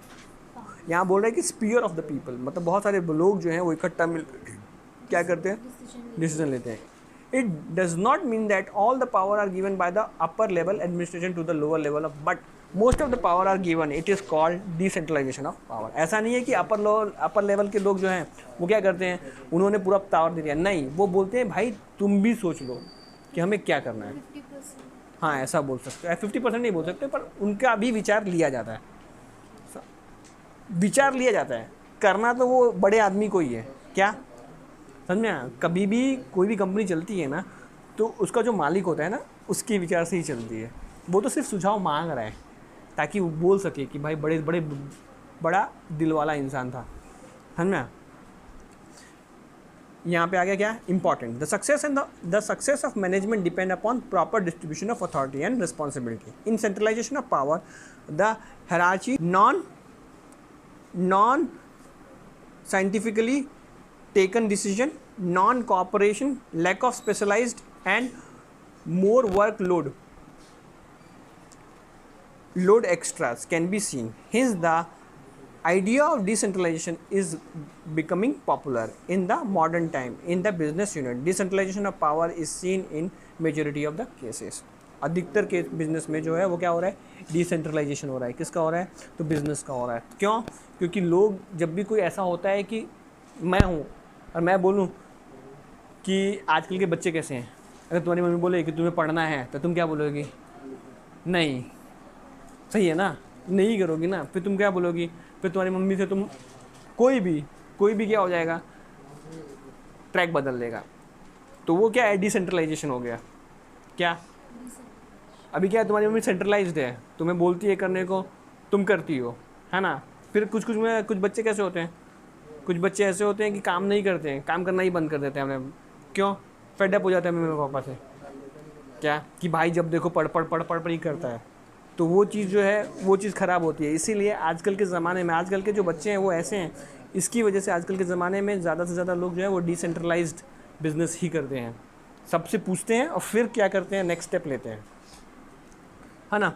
यहाँ बोल रहा है कि spear of the people, मतलब बहुत सारे लोग जो हैं वो इकट्ठा मिल क्या करते हैं, डिसीजन लेते हैं. It does not mean that all the power are given by the upper level administration to the lower level of, but most of the power are given. It is called decentralization of power. ऐसा नहीं है कि upper level के लोग जो हैं वो क्या करते हैं, उन्होंने पूरा पावर दे दिया, नहीं, वो बोलते हैं भाई तुम भी सोच लो कि हमें क्या करना है. 50%. हाँ, ऐसा बोल सकते हैं, 50% नहीं बोल सकते, पर उनका भी विचार लिया जाता है, विचार लिया जाता है. करना तो वो बड़े आदमी को ही है, क्या समझ में. कभी भी कोई भी कंपनी चलती है ना, तो उसका जो मालिक होता है ना, उसके विचार से ही चलती है. वो तो सिर्फ सुझाव मांग रहा है ताकि वो बोल सके कि भाई बड़ा दिल वाला इंसान था. समझ में. यहाँ पे आ गया क्या important, the success of management depend upon proper distribution of authority and responsibility. In centralisation of power the hierarchy non scientifically taken decision, non-cooperation, lack of specialized and more workload extras can be seen. Hence the idea of decentralization is becoming popular in the modern time in the business unit. Decentralization of power is seen in majority of the cases. अधिकतर के business में जो है वो क्या हो रहा है, डिसेंट्रलाइजेशन हो रहा है. किसका हो रहा है, तो बिजनेस का हो रहा है. क्यों? क्योंकि लोग जब भी कोई ऐसा होता है कि मैं हूँ और मैं बोलूँ कि आजकल के बच्चे कैसे हैं, अगर तुम्हारी मम्मी बोले कि तुम्हें पढ़ना है तो तुम क्या बोलोगी, नहीं, सही है ना, नहीं करोगी ना. फिर तुम क्या बोलोगी, फिर तुम्हारी मम्मी से तुम कोई भी क्या हो जाएगा, ट्रैक बदल देगा. तो वो क्या है, डिसेंट्रलाइजेशन हो गया. क्या अभी क्या है, तुम्हारी मम्मी सेंट्रलाइज्ड है, तुम्हें बोलती है करने को, तुम करती हो, है ना. फिर कुछ बच्चे कैसे होते हैं, कुछ बच्चे ऐसे होते हैं कि काम नहीं करते हैं, काम करना ही बंद कर देते हैं. हमने क्यों, फेड अप हो जाते हैं मम्मी पापा से, क्या कि भाई जब देखो पढ़ ही करता है. तो वो चीज़ जो है वो चीज़ ख़राब होती है। इसीलिए आजकल के ज़माने में आजकल के जो बच्चे हैं वो ऐसे हैं, इसकी वजह से आजकल के ज़माने में ज़्यादा से ज़्यादा लोग जो है वो डिसेंट्रलाइज्ड बिजनेस ही करते हैं, सबसे पूछते हैं और फिर क्या करते हैं, नेक्स्ट स्टेप लेते हैं, है ना।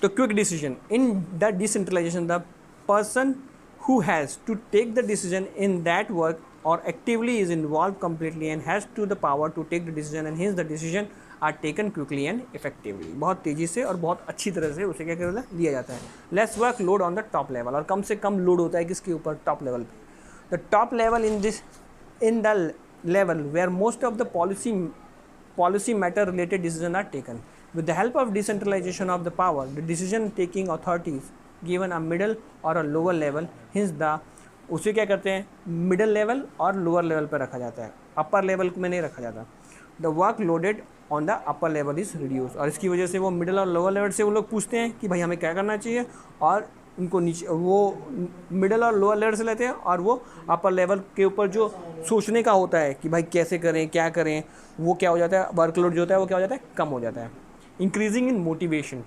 तो quick decision in the decentralization, the person who has to take the decision in that work or actively is involved completely and has to the power to take the decision and hence the decision are taken quickly and effectively। बहुत तेज़ी से और बहुत अच्छी तरह से उसे क्या कर लिया जाता है। Less work load on the top level, और कम से कम लोड होता है किसके ऊपर, टॉप लेवल पे। The top level in the level where most of the policy matter related decision are taken with the help of decentralization of the power, the decision taking authorities given a middle or a lower level, hence the उसे क्या करते हैं, middle level और lower level पर रखा जाता है, upper level में नहीं रखा जाता। The work loaded on the upper level is reduce, और इसकी वजह से वो मिडल और लोअर लेवल से वो लोग पूछते हैं कि भाई हमें क्या करना चाहिए, और उनको नीचे वो मिडल और लोअर लेवल से लेते हैं और वो अपर लेवल के ऊपर जो सोचने का होता है कि भाई कैसे करें क्या करें, वो क्या हो जाता है, वर्कलोड जो होता है वो क्या हो जाता है, कम हो जाता है। Increasing in motivation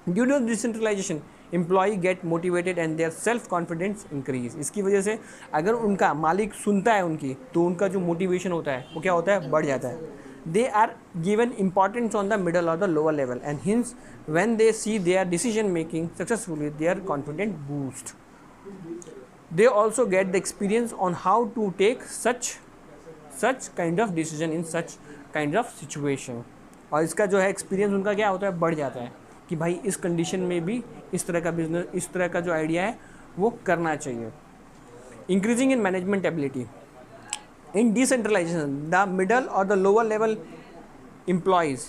due to decentralization, employee get motivated and their self confidence increase. इसकी वजह से अगर उनका मालिक सुनता है उनकी, तो उनका जो मोटिवेशन होता है वो क्या होता है, बढ़ जाता है। They are given importance on the middle और the lower level and hence when they see their decision making successfully their confidence boost. They also get the experience on how to take such kind of decision in such kind of situation, और इसका जो है experience उनका क्या होता है, बढ़ जाता है कि भाई इस कंडीशन में भी इस तरह का बिजनेस, इस तरह का जो आइडिया है वो करना चाहिए। Increasing in management ability in decentralisation, the middle और the lower level employees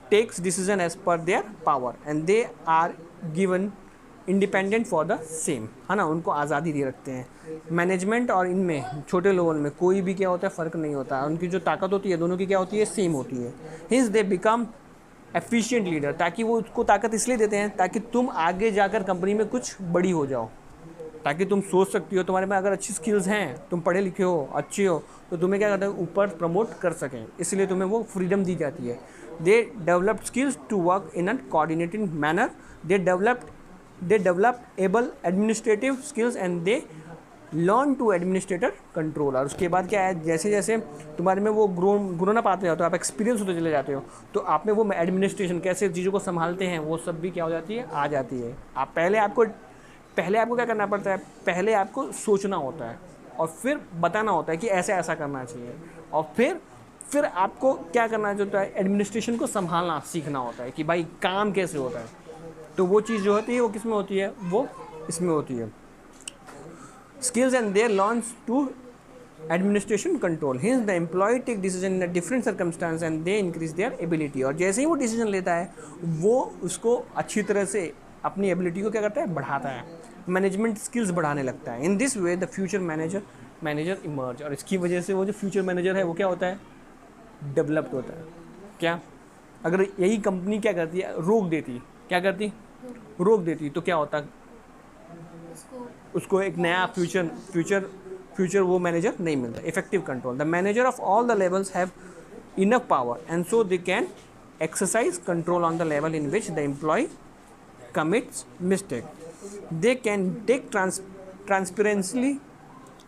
takes decision as per their power and they are given independent for the same, है ना, उनको आज़ादी दे रखते हैं। मैनेजमेंट और इनमें छोटे लेवल में कोई भी क्या होता है, फ़र्क नहीं होता, उनकी जो ताकत होती है दोनों की क्या होती है, सेम होती है। Hints they become efficient leader, ताकि वो उसको ताकत इसलिए देते हैं ताकि तुम आगे जाकर कंपनी में कुछ बड़ी हो जाओ, ताकि तुम सोच सकती हो, तुम्हारे में अगर अच्छी स्किल्स हैं, तुम पढ़े लिखे हो, अच्छे हो, तो तुम्हें क्या करते हैं, ऊपर प्रमोट कर सकें, इसलिए तुम्हें वो फ्रीडम दी जाती है। They develop skills to work in a coordinated manner, they develop able administrative skills and they learn to administrator control. और उसके बाद क्या है, जैसे जैसे तुम्हारे में वो ग्रोन अप आते हो, तो आप एक्सपीरियंस होते चले जाते हो, तो आप में वो एडमिनिस्ट्रेशन कैसे चीज़ों को संभालते हैं वो सब भी क्या हो जाती है, आ जाती है। आप पहले आपको क्या करना पड़ता है, पहले आपको सोचना होता है और फिर बताना होता है कि ऐसे ऐसा करना चाहिए, और फिर आपको क्या करना होता है, एडमिनिस्ट्रेशन को संभालना सीखना होता है कि भाई काम कैसे होता है। तो वो चीज़ जो होती है वो किस में होती है, वो इसमें होती है। Skills and their learns to administration control. Hence the employee take decision in a different circumstance and they increase their ability. और जैसे ही वो डिसीजन लेता है वो उसको अच्छी तरह से अपनी एबिलिटी को क्या करता है, बढ़ाता है, मैनेजमेंट स्किल्स बढ़ाने लगता है। In this way the future manager emerge, और इसकी वजह से वो जो फ्यूचर मैनेजर है वो क्या होता है, डेवलप्ड होता है। क्या अगर यही कंपनी क्या करती है, रोक देती तो क्या होता, उसको एक नया फ्यूचर वो मैनेजर नहीं मिलता। Effective control, the manager of all the levels have enough power and so they can exercise control on the level in which the employ commits mistake. They can take transparently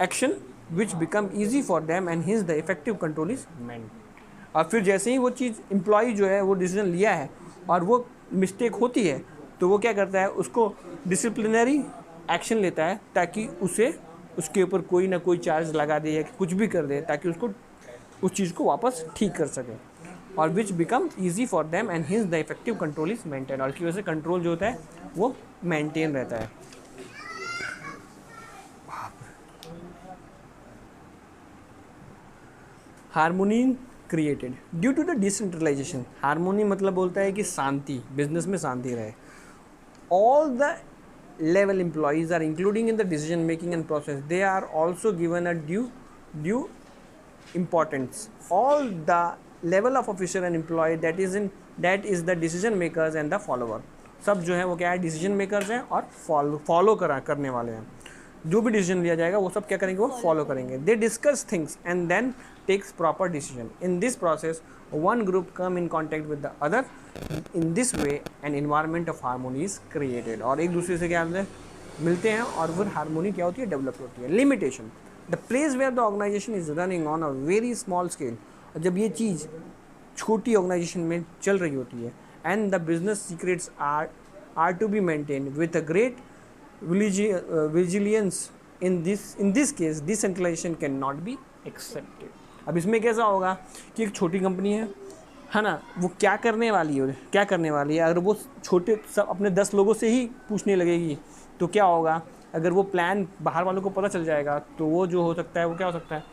action which become easy for them and hence the effective control is meant. और फिर जैसे ही वो चीज़ employ जो है वो decision लिया है और वो मिस्टेक होती है, तो वो क्या करता है, उसको डिसिप्लिनरी एक्शन लेता है ताकि उसके ऊपर कोई ना कोई चार्ज लगा दे या कुछ भी कर दे, ताकि उसको उस चीज़ को वापस ठीक कर सके, और विच become easy for them and hence the effective control is maintain. और इसकी वजह से कंट्रोल जो होता है वो मेंटेन रहता है। Harmony created due to the decentralization. Harmony मतलब बोलता है कि शांति, बिजनेस में शांति रहे। All the level employees are including in the decision making and process, they are also given a due importance. All the level of officer and employee that is the decision makers and the follower, सब जो है वो क्या है, decision makers हैं और follow करने वाले हैं। जो भी डिसीजन लिया जाएगा वो सब क्या करेंगे, वो फॉलो करेंगे। They discuss things and then takes proper decision. In this process one group come in contact with the other in this way an environment of harmony is created, और एक दूसरे से क्या होता है, मिलते हैं और फिर हारमोनी क्या होती है, डेवलप होती है। Limitation, the place where the organization is running on a very small scale, और जब ये चीज़ छोटी ऑर्गेनाइजेशन में चल रही होती है, and the business secrets are to be maintain with a great vigilance, in this case decentralisation can not be accepted. अब इसमें कैसा होगा कि एक छोटी कंपनी है ना, वो क्या करने वाली है, अगर वो छोटे सब अपने 10 लोगों से ही पूछने लगेगी तो क्या होगा, अगर वो प्लान बाहर वालों को पता चल जाएगा तो वो जो हो सकता है वो क्या हो सकता है,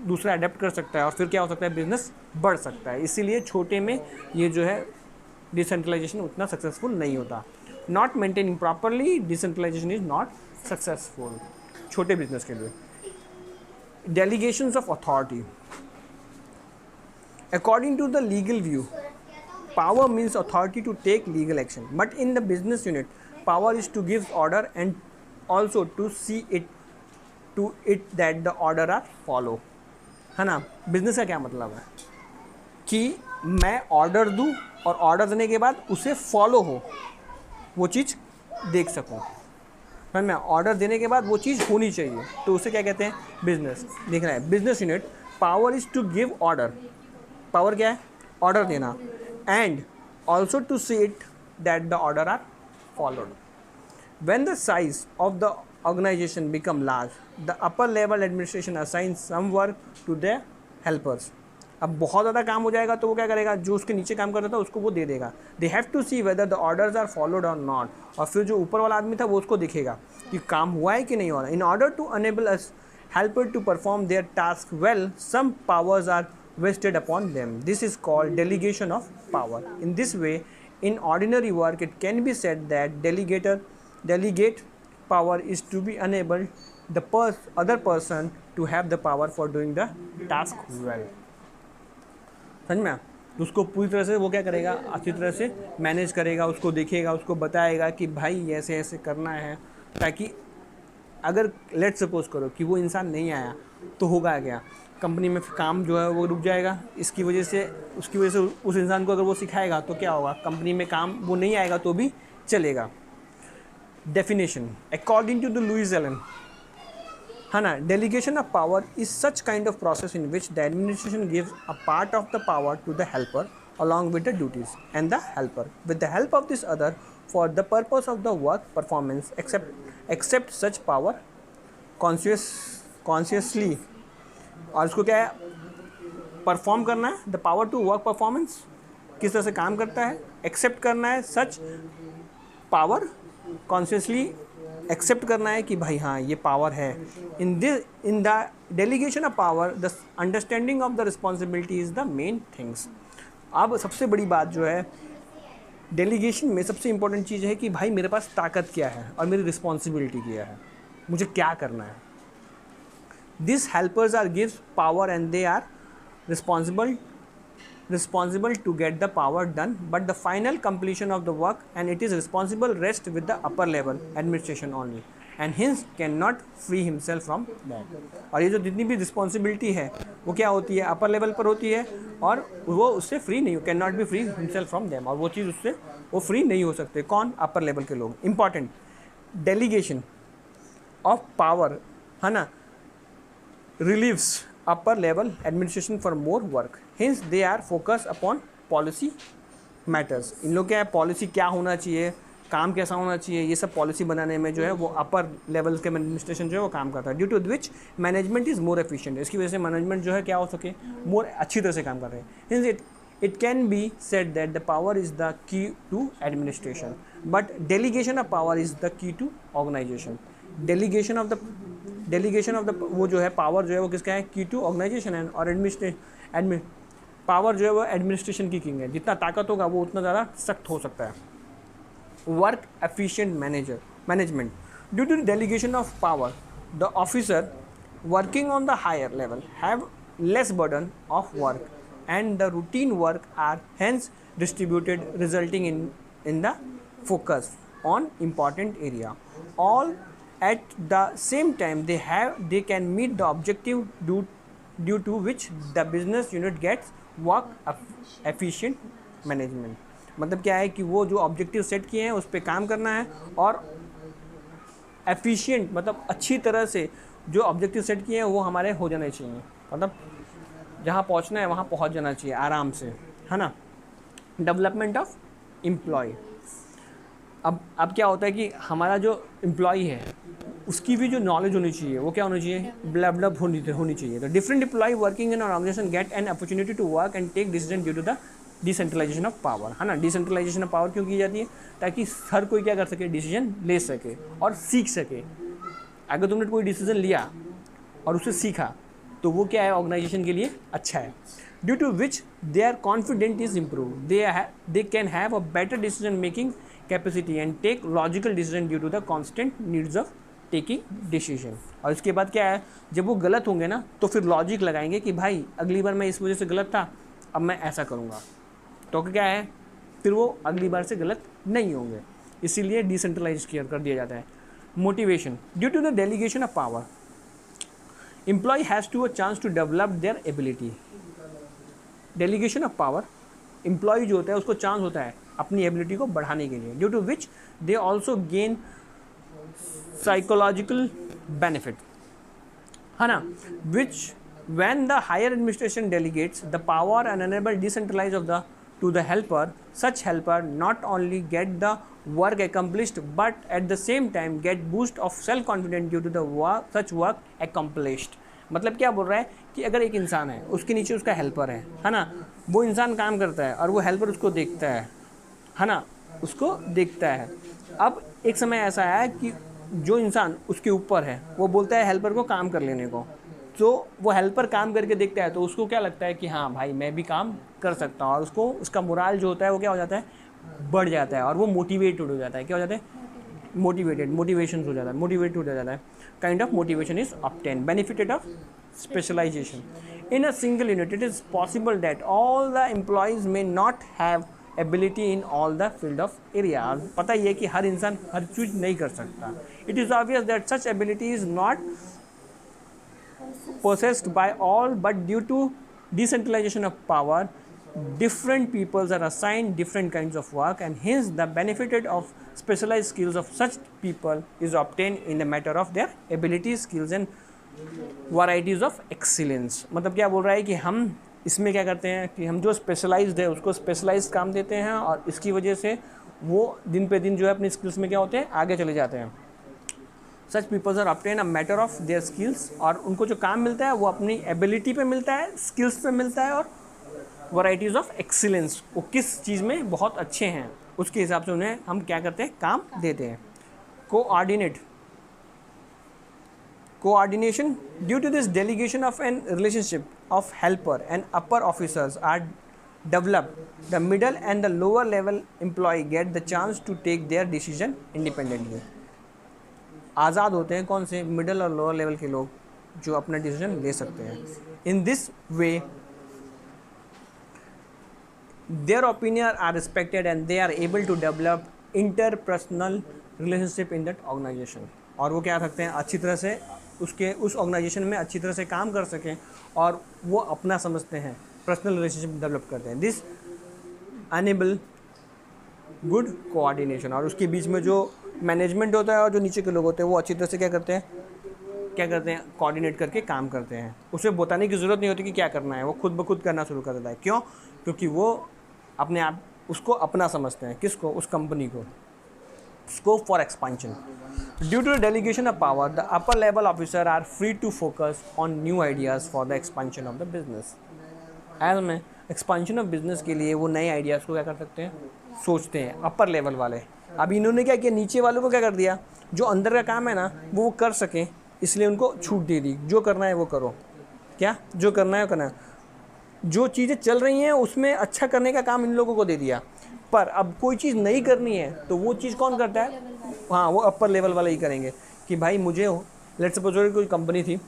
दूसरा अडेप्ट कर सकता है, और फिर क्या हो सकता है, बिजनेस बढ़ सकता है। इसीलिए छोटे में ये जो है डिसेंट्रलाइजेशन उतना सक्सेसफुल नहीं होता। Not maintaining properly decentralization is not successful छोटे बिजनेस के लिए। Delegations of authority, according to the legal view, power means authority to take legal action, but in the business unit, power is to give order and also to see it that the order are follow, है ना। Business का क्या मतलब है कि मैं order दूँ और ऑर्डर देने के बाद उसे फॉलो हो, वो चीज़ देख सकूँ, है ना। ऑर्डर देने के बाद वो चीज़ होनी चाहिए, तो उसे क्या कहते हैं, बिजनेस। देख रहे हैं, business unit power is to give order, power क्या है, ऑर्डर देना, and also to see it that the order are followed. When the size of the organization become large, the upper level administration assign some work to the helpers. अब बहुत ज़्यादा काम हो जाएगा तो वो क्या करेगा, जो उसके नीचे काम कर रहा था उसको वो दे देगा। They have to see whether the orders are followed और नॉट, और फिर जो ऊपर वाला आदमी था वो उसको देखेगा कि काम हुआ है कि नहीं हो रहा। In order to enable us helper to perform their task well, some powers are vested upon them. This is called delegation of power. In this way, in ordinary work, it can be said that delegate power is to be enable the other person to have the power for doing the task well. समझ में? तो उसको पूरी तरह से वो क्या करेगा, अच्छी तरह से मैनेज करेगा, उसको देखेगा, उसको बताएगा कि भाई ऐसे ऐसे करना है, ताकि अगर लेट सपोज करो कि वो इंसान नहीं आया तो होगा क्या, कंपनी में काम जो है वो रुक जाएगा। उसकी वजह से उस इंसान को अगर वो सिखाएगा तो क्या होगा, कंपनी में काम वो नहीं आएगा तो भी चलेगा। Definition, according to the Louis Allen, है ना, delegation of power is such kind of process in which the administration gives a part of the power to the helper along with the duties, and the helper with the help of this other for the purpose of the work performance accept such power consciously। और इसको क्या है, perform करना है, the power to work performance, किस तरह से काम करता है, एक्सेप्ट करना है सच पावर, कॉन्शियसली एक्सेप्ट करना है कि भाई हाँ ये पावर है। In the delegation of power the understanding of the responsibility is the main things. अब सबसे बड़ी बात जो है डेलीगेशन में, सबसे इंपॉर्टेंट चीज़ है कि भाई मेरे पास ताकत क्या है और मेरी रिस्पॉन्सिबिलिटी क्या है, मुझे क्या करना है। These helpers are gives power and they are responsible to get the power done, but the final completion of the work and it is responsible rest with the upper level administration only, and hence cannot free himself from that। और ये जो जितनी भी responsibility है वो क्या होती है, अपर लेवल पर होती है, और वो उससे फ्री नहीं हो, can not B free himself from them, और वो चीज़ उससे वो फ्री नहीं हो सकते। कौन, अपर लेवल के लोग। इंपॉर्टेंट, डेलीगेशन ऑफ पावर, है ना, relieves upper level administration for more work, hence they are focused upon policy matters। इन लोग क्या है, पॉलिसी क्या होना चाहिए, काम कैसा होना चाहिए, ये सब पॉलिसी बनाने में जो है वो अपर लेवल के एडमिनिस्ट्रेशन जो है वो काम करता है। Due to which management is more efficient, इसकी वजह से मैनेजमेंट जो है क्या हो सके, मोर अच्छी तरह से काम कर रहे हैं। Hints it can be said that the power is the key to administration, but delegation of power is the key to organization। delegation of the वो जो है पावर जो है वो किसका है, की टू ऑर्गेनाइजेशन है, और पावर जो है वो एडमिनिस्ट्रेशन की किंग है। जितना ताकत होगा वो उतना ज़्यादा सख्त हो सकता है। Work efficient management, due to delegation of power the officer working on the higher level have less burden of work and the routine work are hence distributed, resulting in the focus on important area. All at the same time they can meet the objective due to which the business unit gets work efficient management. मतलब क्या है कि वो जो objective set किए हैं उस पर काम करना है और एफिशिएंट मतलब अच्छी तरह से जो ऑब्जेक्टिव सेट किए हैं वो हमारे हो जाने चाहिए, मतलब जहाँ पहुँचना है वहाँ पहुँच जाना चाहिए आराम से, है ना। Development of employ. अब क्या होता है कि हमारा जो एम्प्लॉय है उसकी भी जो नॉलेज होनी चाहिए वो क्या होनी चाहिए, डेवलप होनी चाहिए। तो different employ working in organization get an opportunity to work and take decision due to the decentralization of power, है ना। डिसेंट्रलाइजेशन ऑफ पावर क्यों की जाती है, ताकि हर कोई क्या कर सके, डिसीजन ले सके और सीख सके। अगर तुमने कोई डिसीजन लिया और उसे सीखा तो वो क्या है, ऑर्गेनाइजेशन के लिए अच्छा है। Due to which their confident is improve, they can have a better decision making capacity and take logical decision due to the constant needs of taking decision. और इसके बाद क्या है, जब वो गलत होंगे ना तो फिर लॉजिक लगाएंगे कि भाई अगली बार मैं इस वजह से गलत था, अब मैं ऐसा करूँगा, तो क्या है फिर वो अगली बार से गलत नहीं होंगे। इसीलिए डिसेंट्रलाइज कर दिया जाता है। Motivation, due to the delegation of power employ has to a chance to develop their ability. Delegation of power, employ जो होता है उसको चांस होता है अपनी एबिलिटी को बढ़ाने के लिए। Due to which they also gain psychological benefit, है ना। विच when the higher administration delegates the power and enable decentralize of the to the helper, such helper not only get the work accomplished but at the same time get boost of self confidence due to the work such work accomplished। मतलब क्या बोल रहा है कि अगर एक इंसान है उसके नीचे उसका हेल्पर है ना, वो इंसान काम करता है और वो हेल्पर उसको देखता है ना, उसको देखता है। अब एक समय ऐसा आया कि जो इंसान उसके ऊपर है वो बोलता है हेल्पर को काम कर लेने को, तो वो हेल्पर काम करके देखता है तो उसको क्या लगता है कि हाँ भाई मैं भी काम कर सकता हूँ, और उसको उसका मोराल जो होता है वो क्या हो जाता है, बढ़ जाता है और वो मोटिवेटेड हो जाता है। क्या हो जाता है, मोटिवेशन हो जाता है, मोटिवेटेड हो जाता है। Kind of motivation is obtain, benefited of specialization in a single unit. It is possible that all the employees may not have ability in all the field of area. पता ही है कि हर इंसान हर चीज़ नहीं कर सकता। It is obvious that such ability is not possessed by all, but due to decentralization of power different peoples are assigned different kinds of work and hence the benefited of specialized skills of such people is obtained in the matter of their abilities, skills and varieties of excellence। मतलब क्या बोल रहा है कि हम इसमें क्या करते हैं कि हम जो स्पेशलाइज्ड है उसको स्पेशलाइज्ड काम देते हैं और इसकी वजह से वो दिन पे दिन जो है अपनी स्किल्स में क्या होते हैं, आगे चले जाते हैं। Such peoples are obtain a matter of their skills, और उनको जो काम मिलता है वो अपनी एबिलिटी पे मिलता है, स्किल्स पे मिलता है, और वैराइटीज़ ऑफ एक्सीलेंस, वो किस चीज़ में बहुत अच्छे हैं उसके हिसाब से उन्हें हम क्या करते हैं, काम देते हैं। Coordination, due to this delegation of an relationship of helper and upper officers are developed, the middle and the lower level employee get the chance to take their decision independently। आज़ाद होते हैं कौन से, मिडल और lower level के लोग, जो अपना decision ले सकते हैं। In this way their opinion are respected and they are able to develop interpersonal relationship in that organization. और वो क्या सकते हैं, अच्छी तरह से उस ऑर्गेनाइजेशन में अच्छी तरह से काम कर सकें और वो अपना समझते हैं, पर्सनल रिलेशनशिप डेवलप करते हैं। दिस अनेबल गुड कोऑर्डिनेशन, और उसके बीच में जो मैनेजमेंट होता है और जो नीचे के लोग होते हैं वो अच्छी तरह से क्या करते हैं, कोऑर्डिनेट करके काम करते हैं। उसे बताने की ज़रूरत नहीं होती कि क्या करना है, वो खुद ब खुद करना शुरू कर देता है। क्यों? क्योंकि वो अपने आप उसको अपना समझते हैं। किसको? उस कंपनी को। Scope for expansion, due to the delegation of power the upper level officer are free to focus on new ideas for the expansion of the business. As में एक्सपेंशन ऑफ बिजनेस के लिए वो नए ideas को क्या कर सकते हैं, सोचते हैं, अपर लेवल वाले। अब इन्होंने क्या किया, नीचे वालों को क्या कर दिया, जो अंदर का काम है ना वो कर सकें, इसलिए उनको छूट दे दी, जो करना है वो करो। क्या जो करना है वो करना है, जो चीज़ें चल रही हैं उसमें अच्छा करने का काम इन लोगों को दे दिया। पर अब कोई चीज़ नहीं करनी है तो वो चीज़ कौन करता है, हाँ वो अपर लेवल वाले ही करेंगे। कि भाई मुझे लेट्स सपोज कोई कंपनी थी,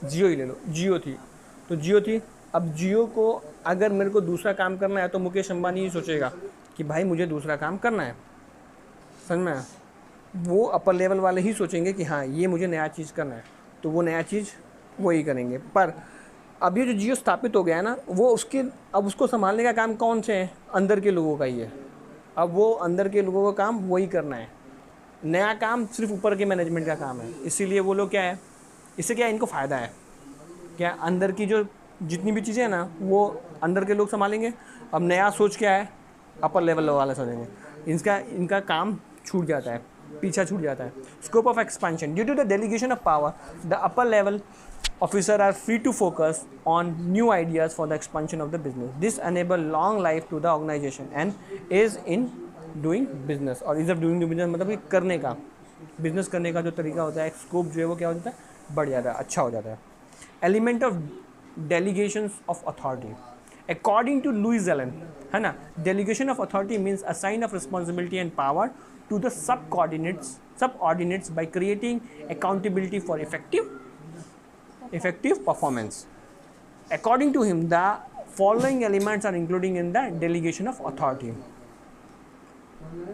जियो ही ले लो, जियो थी। अब जियो को अगर मेरे को दूसरा काम करना है तो मुकेश अंबानी ही सोचेगा कि भाई मुझे दूसरा काम करना है, समझ में? वो अपर लेवल वाले ही सोचेंगे कि हाँ ये मुझे नया चीज़ करना है, तो वो नया चीज़ वही करेंगे। पर अब ये जो जियो स्थापित हो गया है ना, वो उसके अब उसको संभालने का काम कौन से है? अंदर के लोगों का ही है। अब वो अंदर के लोगों का काम वही करना है, नया काम सिर्फ ऊपर के मैनेजमेंट का काम है। इसीलिए वो लोग क्या है, इससे क्या है, इनको फ़ायदा है क्या, अंदर की जो जितनी भी चीज़ें हैं ना वो अंदर के लोग संभालेंगे। अब नया सोच क्या है, अपर लेवल वाला समझेंगे, इनका काम छूट जाता है, पीछा छूट जाता है। Scope of expansion due to the delegation of power, the upper level officers are free to focus on new ideas for the expansion of the business. This enable long life to the organization and is in doing business, और is of doing business मतलब कि करने का, business करने का जो तरीका होता है, स्कोप जो है वो क्या हो जाता है, बढ़ जाता है, अच्छा हो जाता है। Element of delegation of authority according to Louis Allen, है ना, delegation of authority means assign of responsibility and power to the sub coordinates by creating accountability for effective performance. According to him, the following elements are included in the delegation of authority: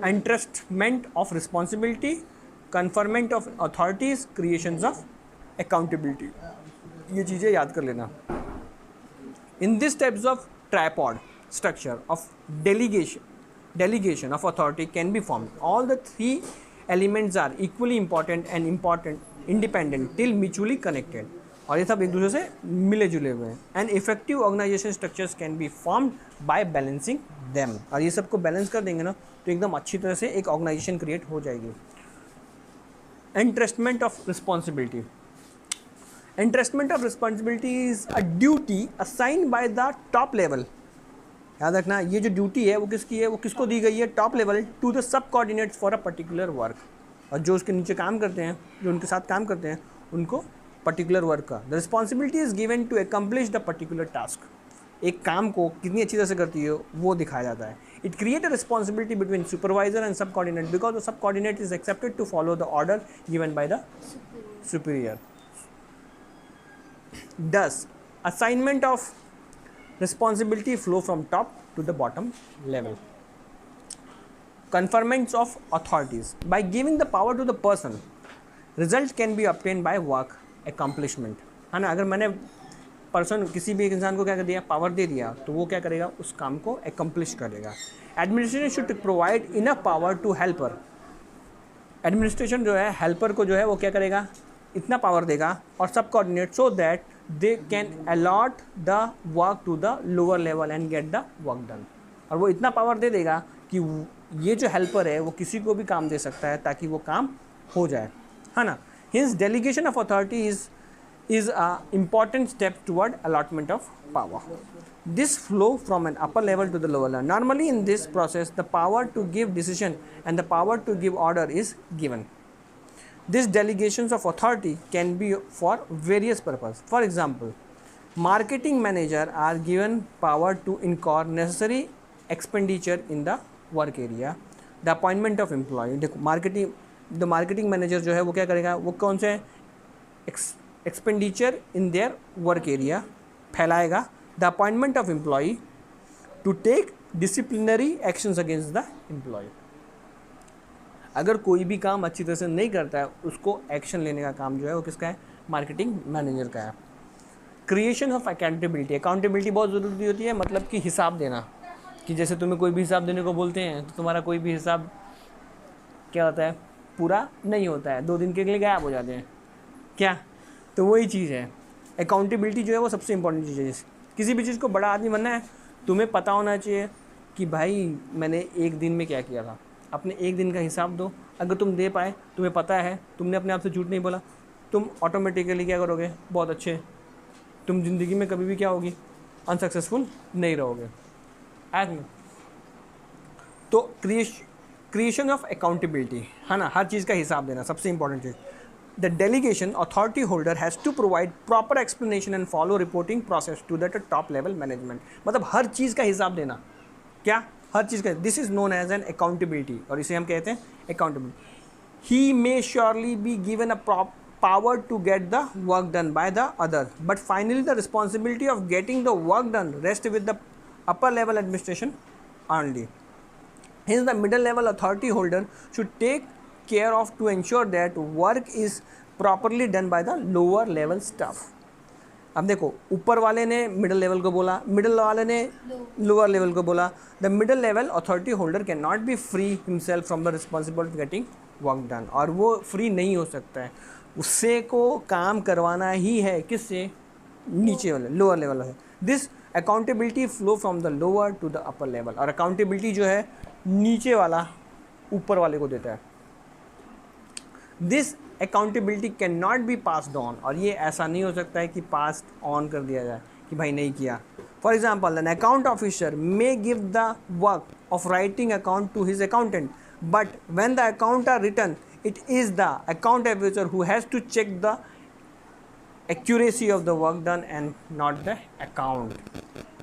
entrustment of responsibility, conferment of authorities, creations of accountability. ये चीज़ें याद कर लेना। In this types of tripod structure of delegation of authority can be formed. All the three elements are equally important independent till mutually connected. और ये सब एक दूसरे से मिले जुले हुए हैं। And effective organization structures can be formed by balancing them, और ये सबको बैलेंस कर देंगे ना तो एकदम अच्छी तरह से एक ऑर्गेनाइजेशन क्रिएट हो जाएगी। Entrustment of responsibility, entrustment of responsibility is a duty assigned by the top level. याद रखना, ये जो ड्यूटी है वो किसकी है, वो किसको दी गई है, top level, to the sub coordinates for a particular work. और जो उसके नीचे काम करते हैं, जो उनके साथ काम करते हैं, उनको पर्टिकुलर वर्क का the responsibility is given to accomplish the particular task. एक काम को कितनी अच्छी तरह से करती है वो दिखाया जाता है। It create a responsibility between supervisor and sub coordinate because the sub coordinate is accepted to follow the order given by the superior. Thus assignment of responsibility flow from top to the bottom level. conferments of authorities by giving the power to the person, result can be obtained by work accomplishment, है ना। अगर मैंने person किसी भी एक इंसान को क्या कर दिया, पावर दे दिया, तो वो क्या करेगा, उस काम को accomplish करेगा। Administration should provide enough power to helper, administration जो है हेल्पर को जो है वो क्या करेगा, इतना पावर देगा और sub coordinate so that they can allot the work to the lower level and get the work done. और वो इतना पावर दे देगा कि ये जो हेल्पर है वो किसी को भी काम दे सकता है ताकि वो काम हो जाए, है ना। Hints delegation of authority is a important step toward allotment of power. This flow from an upper level to the lower level. Normally in this process, the power to give decision and the power to give order is given. These delegations of authority can be for various purposes. For example, marketing manager are given power to incur necessary expenditure in the work area. The appointment of employee. Marketing manager जो है वो क्या करेगा, वो कौन से expenditure in their work area फैलाएगा। The appointment of employ to take disciplinary actions against the employ. अगर कोई भी काम अच्छी तरह से नहीं करता है उसको एक्शन लेने का काम जो है वो किसका है, मार्केटिंग मैनेजर का है। क्रिएशन ऑफ अकाउंटेबिलिटी, अकाउंटेबिलिटी बहुत ज़रूरी होती है, मतलब कि हिसाब देना, कि जैसे तुम्हें कोई भी हिसाब देने को बोलते हैं तो तुम्हारा कोई भी हिसाब क्या होता है, पूरा नहीं होता है, 2 दिन के लिए गायब हो जाते हैं क्या। तो वही चीज़ है, अकाउंटेबिलिटी जो है वो सबसे इंपॉर्टेंट चीज़ है। किसी भी चीज़ को बड़ा आदमी बनना है, तुम्हें पता होना चाहिए कि भाई मैंने एक दिन में क्या किया था। अपने एक दिन का हिसाब दो, अगर तुम दे पाए, तुम्हें पता है, तुमने अपने आप से झूठ नहीं बोला, तुम ऑटोमेटिकली क्या करोगे, बहुत अच्छे, तुम ज़िंदगी में कभी भी क्या होगी, अनसक्सेसफुल नहीं रहोगे। तो क्रिएशन ऑफ अकाउंटेबिलिटी, है ना, हर चीज़ का हिसाब देना सबसे इंपॉर्टेंट चीज़। The delegation authority holder has to provide proper explanation and follow reporting process to that top level management. मतलब हर चीज़ का हिसाब देना, क्या, हर चीज़ का। This is known as an accountability, और इसे हम कहते हैं accountability. He may surely be given a power to get the work done by the other, but finally the responsibility of getting the work done rests with the upper level administration only. Hence the middle level authority holder should take care of to ensure that work is properly done by the lower level staff. अब देखो, ऊपर वाले ने middle level को बोला, middle वाले ने lower level को बोला। The middle level authority holder can not B free himself from the responsibility getting work done, और वो फ्री नहीं हो सकता है, उससे को काम करवाना ही है, किससे, नीचे वाले लोअर लेवल है। This accountability flow from the lower to the upper level, और अकाउंटेबिलिटी जो है नीचे वाला ऊपर वाले को देता है। This accountability can not be passed on, और ये ऐसा नहीं हो सकता है कि पास ऑन कर दिया जाए कि भाई नहीं किया। For example, an account officer may give the work of writing account to his accountant, but when the account are written it is the account officer who has to check the accuracy of the work done and not the account.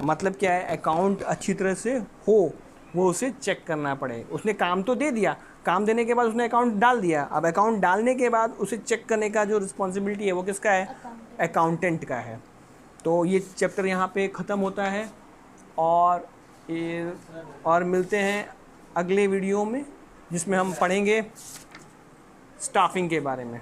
मतलब क्या है, account अच्छी तरह से हो वो उसे check करना पड़े। उसने काम तो दे दिया, काम देने के बाद उसने अकाउंट डाल दिया, अब अकाउंट डालने के बाद उसे चेक करने का जो रिस्पॉन्सिबिलिटी है वो किसका है, अकाउंटेंट का है। तो ये चैप्टर यहाँ पे ख़त्म होता है, और मिलते हैं अगले वीडियो में जिसमें हम पढ़ेंगे स्टाफिंग के बारे में।